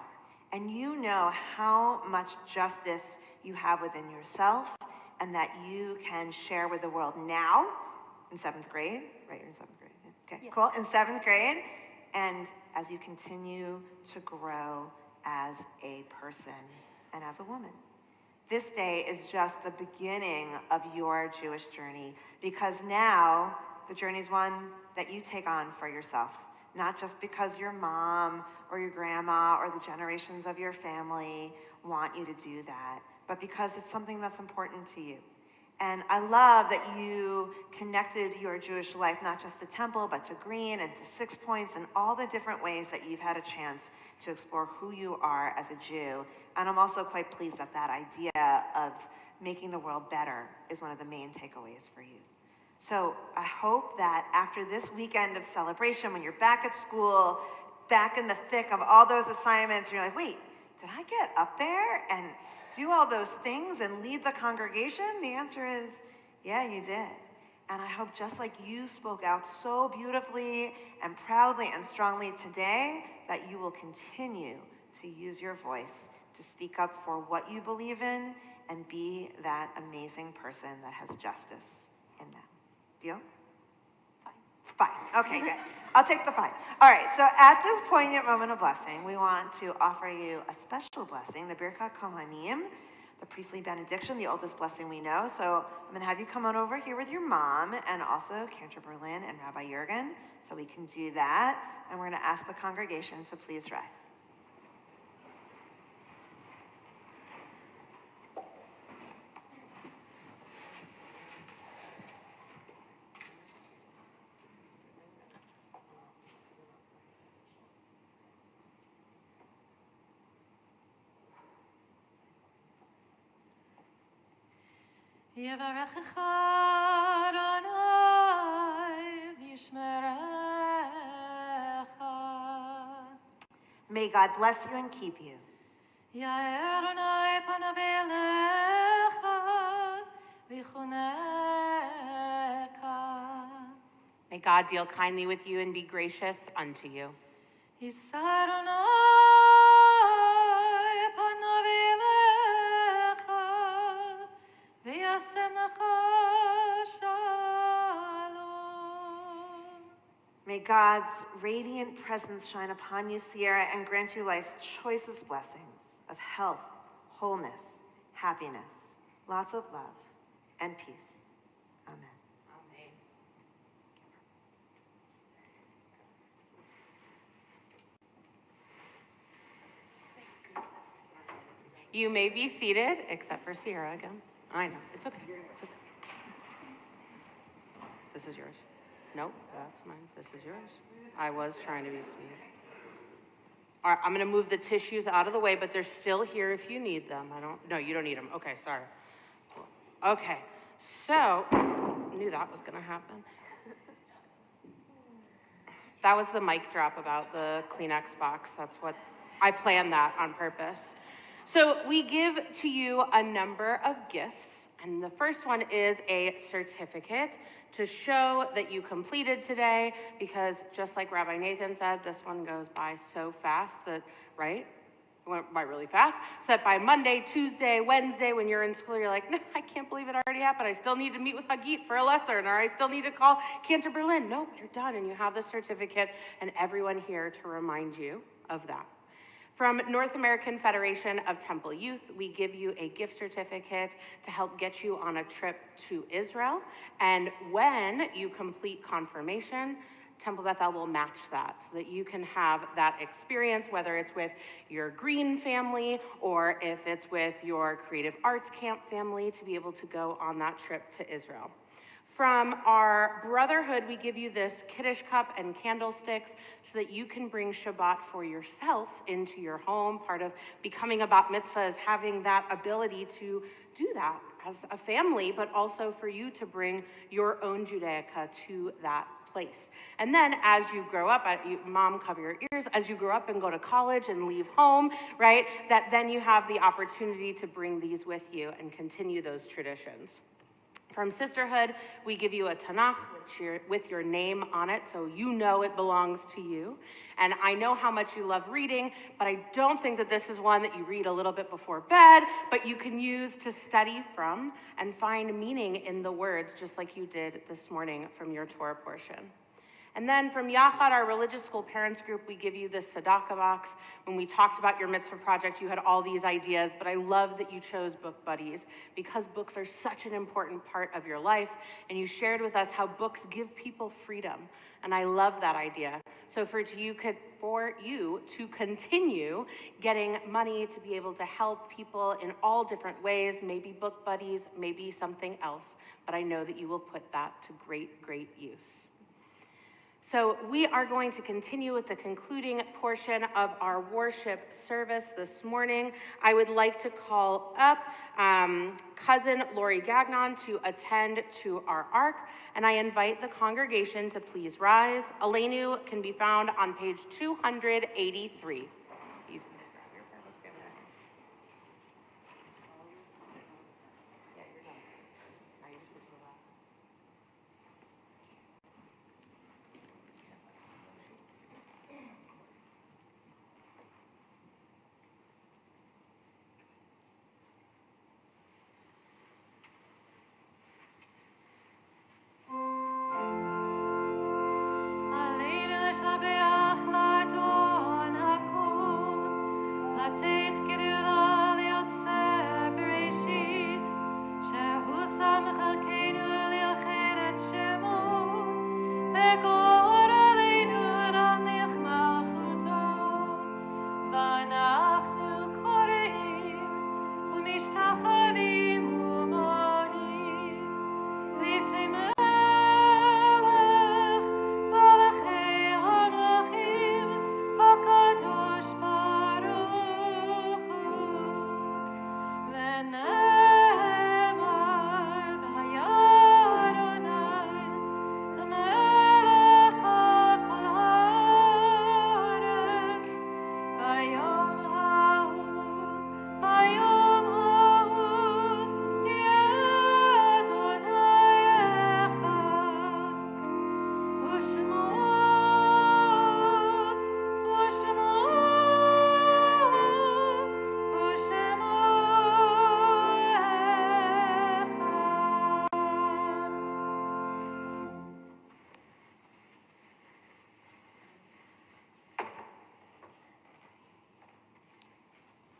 and you know how much justice you have within yourself and that you can share with the world now in 7th grade, right? You're in 7th grade. Okay, yeah. Cool. In 7th grade, and as you continue to grow as a person and as a woman. This day is just the beginning of your Jewish journey, because now the journey is one that you take on for yourself, not just because your mom or your grandma or the generations of your family want you to do that, but because it's something that's important to you. And I love that you connected your Jewish life not just to Temple, but to Green and to 6 Points and all the different ways that you've had a chance to explore who you are as a Jew. And I'm also quite pleased that that idea of making the world better is one of the main takeaways for you. So I hope that after this weekend of celebration, when you're back at school, back in the thick of all those assignments, you're like, wait, did I get up there and do all those things and lead the congregation? The answer is, yeah, you did. And I hope just like you spoke out so beautifully and proudly and strongly today, that you will continue to use your voice to speak up for what you believe in and be that amazing person that has justice in them. Deal? Fine. Okay, good. I'll take the fine. All right, so at this poignant moment of blessing, we want to offer you a special blessing, the Birkat Kohanim, the priestly benediction, the oldest blessing we know. So I'm going to have you come on over here with your mom and also Cantor Berlin and Rabbi Jurgen, so we can do that. And we're going to ask the congregation to please rise. Yevarechecha Adonai v'yishmerecha. May God bless you and keep you. Ya'er Adonai panav elecha v'chuneka. May God deal kindly with you and be gracious unto you. Yisa Adonai panav elecha v'yasem lecha shalom. May God's radiant presence shine upon you, Sierra, and grant you life's choicest blessings of health, wholeness, happiness, lots of love, and peace. Amen. Amen. You may be seated, except for Sierra again. I know, it's okay, it's okay. This is yours. Nope, that's mine. This is yours. I was trying to be sweet. All right, I'm gonna move the tissues out of the way, but they're still here if you need them. No, you don't need them. Okay, sorry. Okay, so, knew that was gonna happen. That was the mic drop about the Kleenex box. That's what, I planned that on purpose. So we give to you a number of gifts, and the first one is a certificate to show that you completed today, because just like Rabbi Nathan said, this one goes by so fast that, right? It went by really fast, so that by Monday, Tuesday, Wednesday, when you're in school, you're like, no, I can't believe it already happened. I still need to meet with Hagit for a lesson, or I still need to call Cantor Berlin. Nope, you're done, and you have the certificate, and everyone here to remind you of that. From North American Federation of Temple Youth, we give you a gift certificate to help get you on a trip to Israel. And when you complete confirmation, Temple Beth-El will match that so that you can have that experience, whether it's with your green family or if it's with your creative arts camp family, to be able to go on that trip to Israel. From our brotherhood, we give you this Kiddush cup and candlesticks so that you can bring Shabbat for yourself into your home. Part of becoming a bat mitzvah is having that ability to do that as a family, but also for you to bring your own Judaica to that place. And then as you grow up, mom, cover your ears, as you grow up and go to college and leave home, right, that then you have the opportunity to bring these with you and continue those traditions. From sisterhood, we give you a Tanakh with your name on it, so you know it belongs to you. And I know how much you love reading, but I don't think that this is one that you read a little bit before bed, but you can use to study from and find meaning in the words, just like you did this morning from your Torah portion. And then from Yachad, our religious school parents group, we give you this tzedakah box. When we talked about your mitzvah project, you had all these ideas, but I love that you chose book buddies because books are such an important part of your life, and you shared with us how books give people freedom, and I love that idea. So for you to continue getting money to be able to help people in all different ways, maybe book buddies, maybe something else, but I know that you will put that to great, great use. So we are going to continue with the concluding portion of our worship service this morning. I would like to call up cousin Lori Gagnon to attend to our ark, and I invite the congregation to please rise. Elenu can be found on page 283.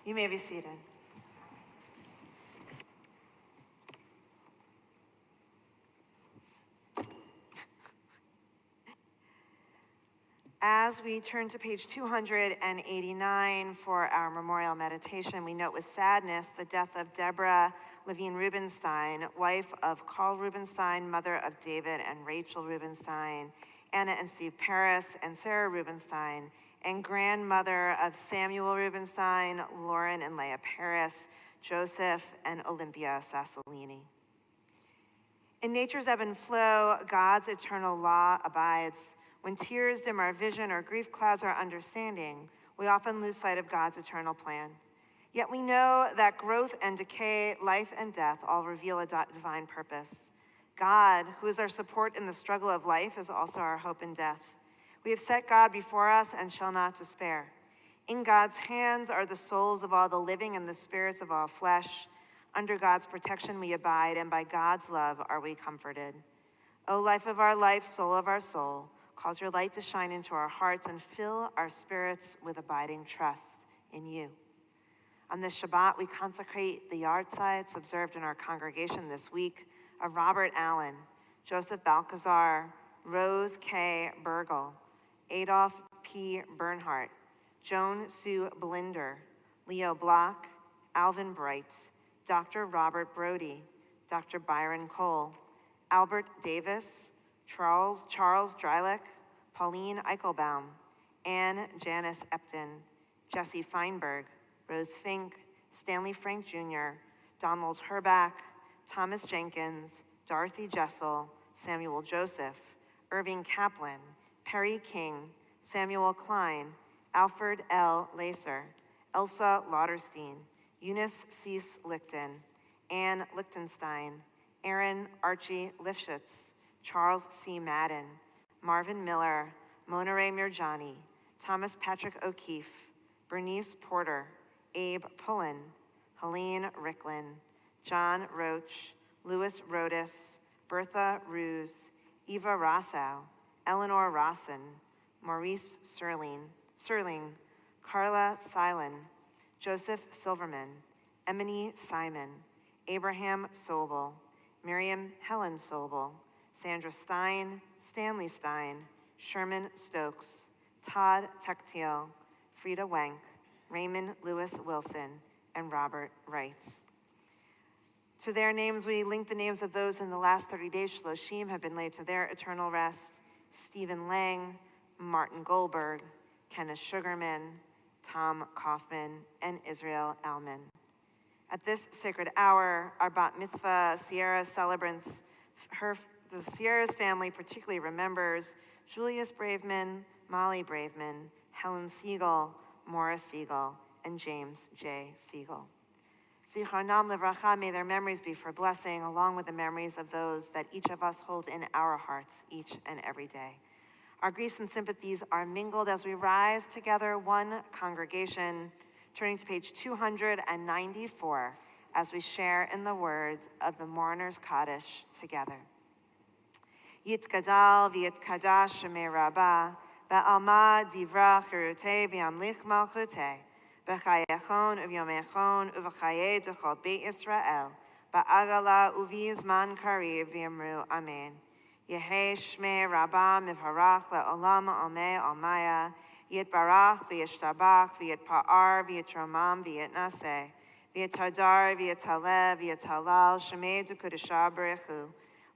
You may be seated. As we turn to page 289 for our memorial meditation, we note with sadness the death of Deborah Levine Rubenstein, wife of Carl Rubenstein, mother of David and Rachel Rubenstein, Anna and Steve Paris, and Sarah Rubenstein, and grandmother of Samuel Rubenstein, Lauren and Leah Paris, Joseph and Olympia Sassolini. In nature's ebb and flow, God's eternal law abides. When tears dim our vision or grief clouds our understanding, we often lose sight of God's eternal plan. Yet we know that growth and decay, life and death all reveal a divine purpose. God, who is our support in the struggle of life, is also our hope in death. We have set God before us and shall not despair. In God's hands are the souls of all the living and the spirits of all flesh. Under God's protection we abide, and by God's love are we comforted. O life of our life, soul of our soul, cause your light to shine into our hearts and fill our spirits with abiding trust in you. On this Shabbat, we consecrate the yahrzeits observed in our congregation this week of Robert Allen, Joseph Balcazar, Rose K. Burgle, Adolph P. Bernhardt, Joan Sue Blinder, Leo Block, Alvin Bright, Dr. Robert Brody, Dr. Byron Cole, Albert Davis, Charles Drylick, Pauline Eichelbaum, Anne Janice Epton, Jesse Feinberg, Rose Fink, Stanley Frank Jr., Donald Herback, Thomas Jenkins, Dorothy Jessel, Samuel Joseph, Irving Kaplan, Perry King, Samuel Klein, Alfred L. Lacer, Elsa Lauderstein, Eunice Cease Lichten, Anne Lichtenstein, Aaron Archie Lifshitz, Charles C. Madden, Marvin Miller, Monterey Mirjani, Thomas Patrick O'Keefe, Bernice Porter, Abe Pullen, Helene Ricklin, John Roach, Louis Rodas, Bertha Ruse, Eva Rossau, Eleanor Rosson, Maurice Serling, Carla Silen, Joseph Silverman, Emily Simon, Abraham Sobel, Miriam Helen Sobel, Sandra Stein, Stanley Stein, Sherman Stokes, Todd Tectiel, Frida Wenk, Raymond Lewis Wilson, and Robert Wright. To their names, we link the names of those in the last 30 days. Shloshim have been laid to their eternal rest. Stephen Lang, Martin Goldberg, Kenneth Sugarman, Tom Kaufman, and Israel Alman. At this sacred hour, our bat mitzvah Sierra celebrants, the Sierra's family particularly remembers Julius Braveman, Molly Braveman, Helen Siegel, Morris Siegel, and James J. Siegel. Zicharnam Livracha, may their memories be for blessing, along with the memories of those that each of us hold in our hearts each and every day. Our griefs and sympathies are mingled as we rise together, one congregation, turning to page 294, as we share in the words of the Mourner's Kaddish together. Yitgadal v'yitkadash shemei rabbah, v'alma divra chirutei v'yamlich malchutei, v'chayechon uvyomechon uv'chayei d'chol beit Yisrael, ba'agala uv'yizman kariv v'yamru amen. Yehei shmei rabbah mivharach le'olam omei omaya, yitbarach v'yishtabach v'yitpa'ar v'yitromam v'yitnaseh, v'yitadar v'yitaleh v'yitalal shemei d'kudusha berechu,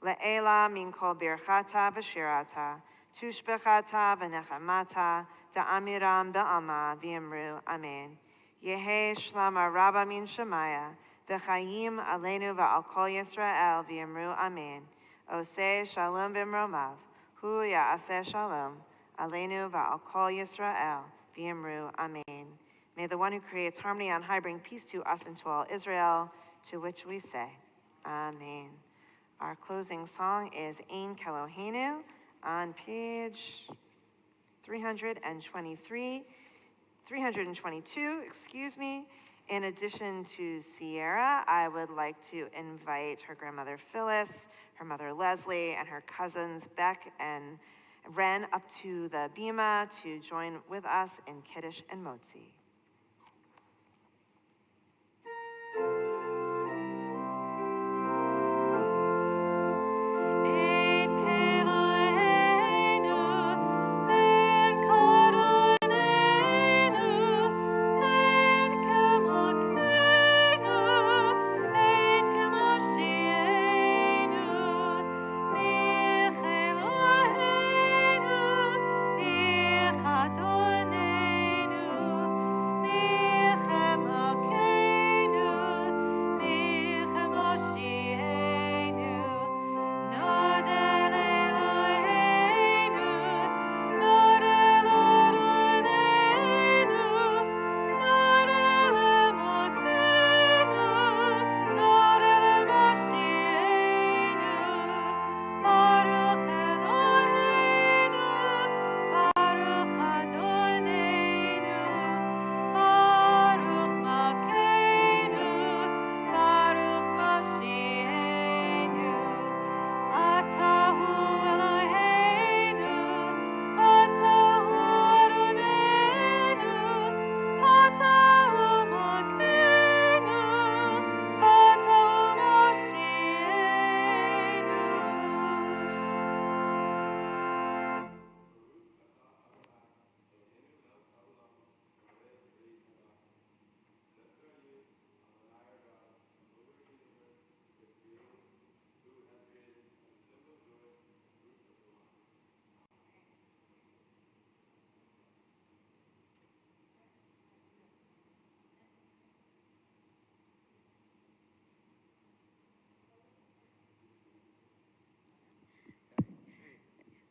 Le'ela min kol birchata v'shirata, tushbechata v'nechamata, da'amiram be'alma v'yimru amen. Yehe shlama rabba min shemaya, v'chayim aleinu v'al kol Yisrael v'yimru amen. Oseh shalom b'mromav, hu ya'aseh shalom, aleinu v'al kol Yisrael v'yimru amen. May the one who creates harmony on high bring peace to us and to all Israel, to which we say, amen. Our closing song is Ein Keloheinu on page 322, In addition to Sierra, I would like to invite her grandmother Phyllis, her mother Leslie, and her cousins Beck and Ren up to the bima to join with us in Kiddush and Motzi.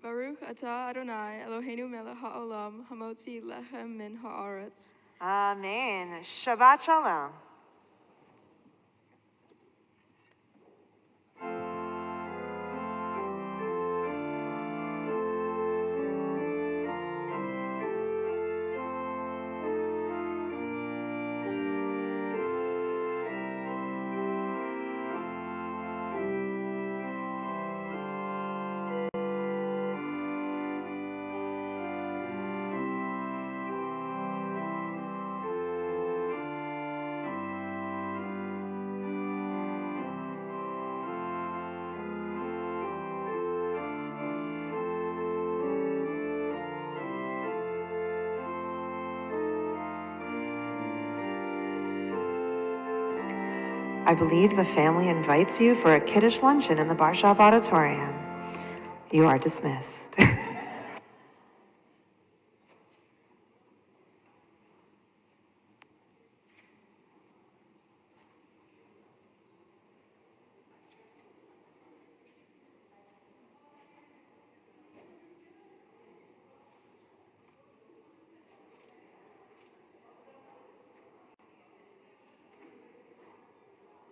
Baruch atah Adonai Eloheinu melech haolam hamotzi lechem min haaretz. Amen. Shabbat Shalom. I believe the family invites you for a kiddush luncheon in the Bar Shop Auditorium. You are dismissed.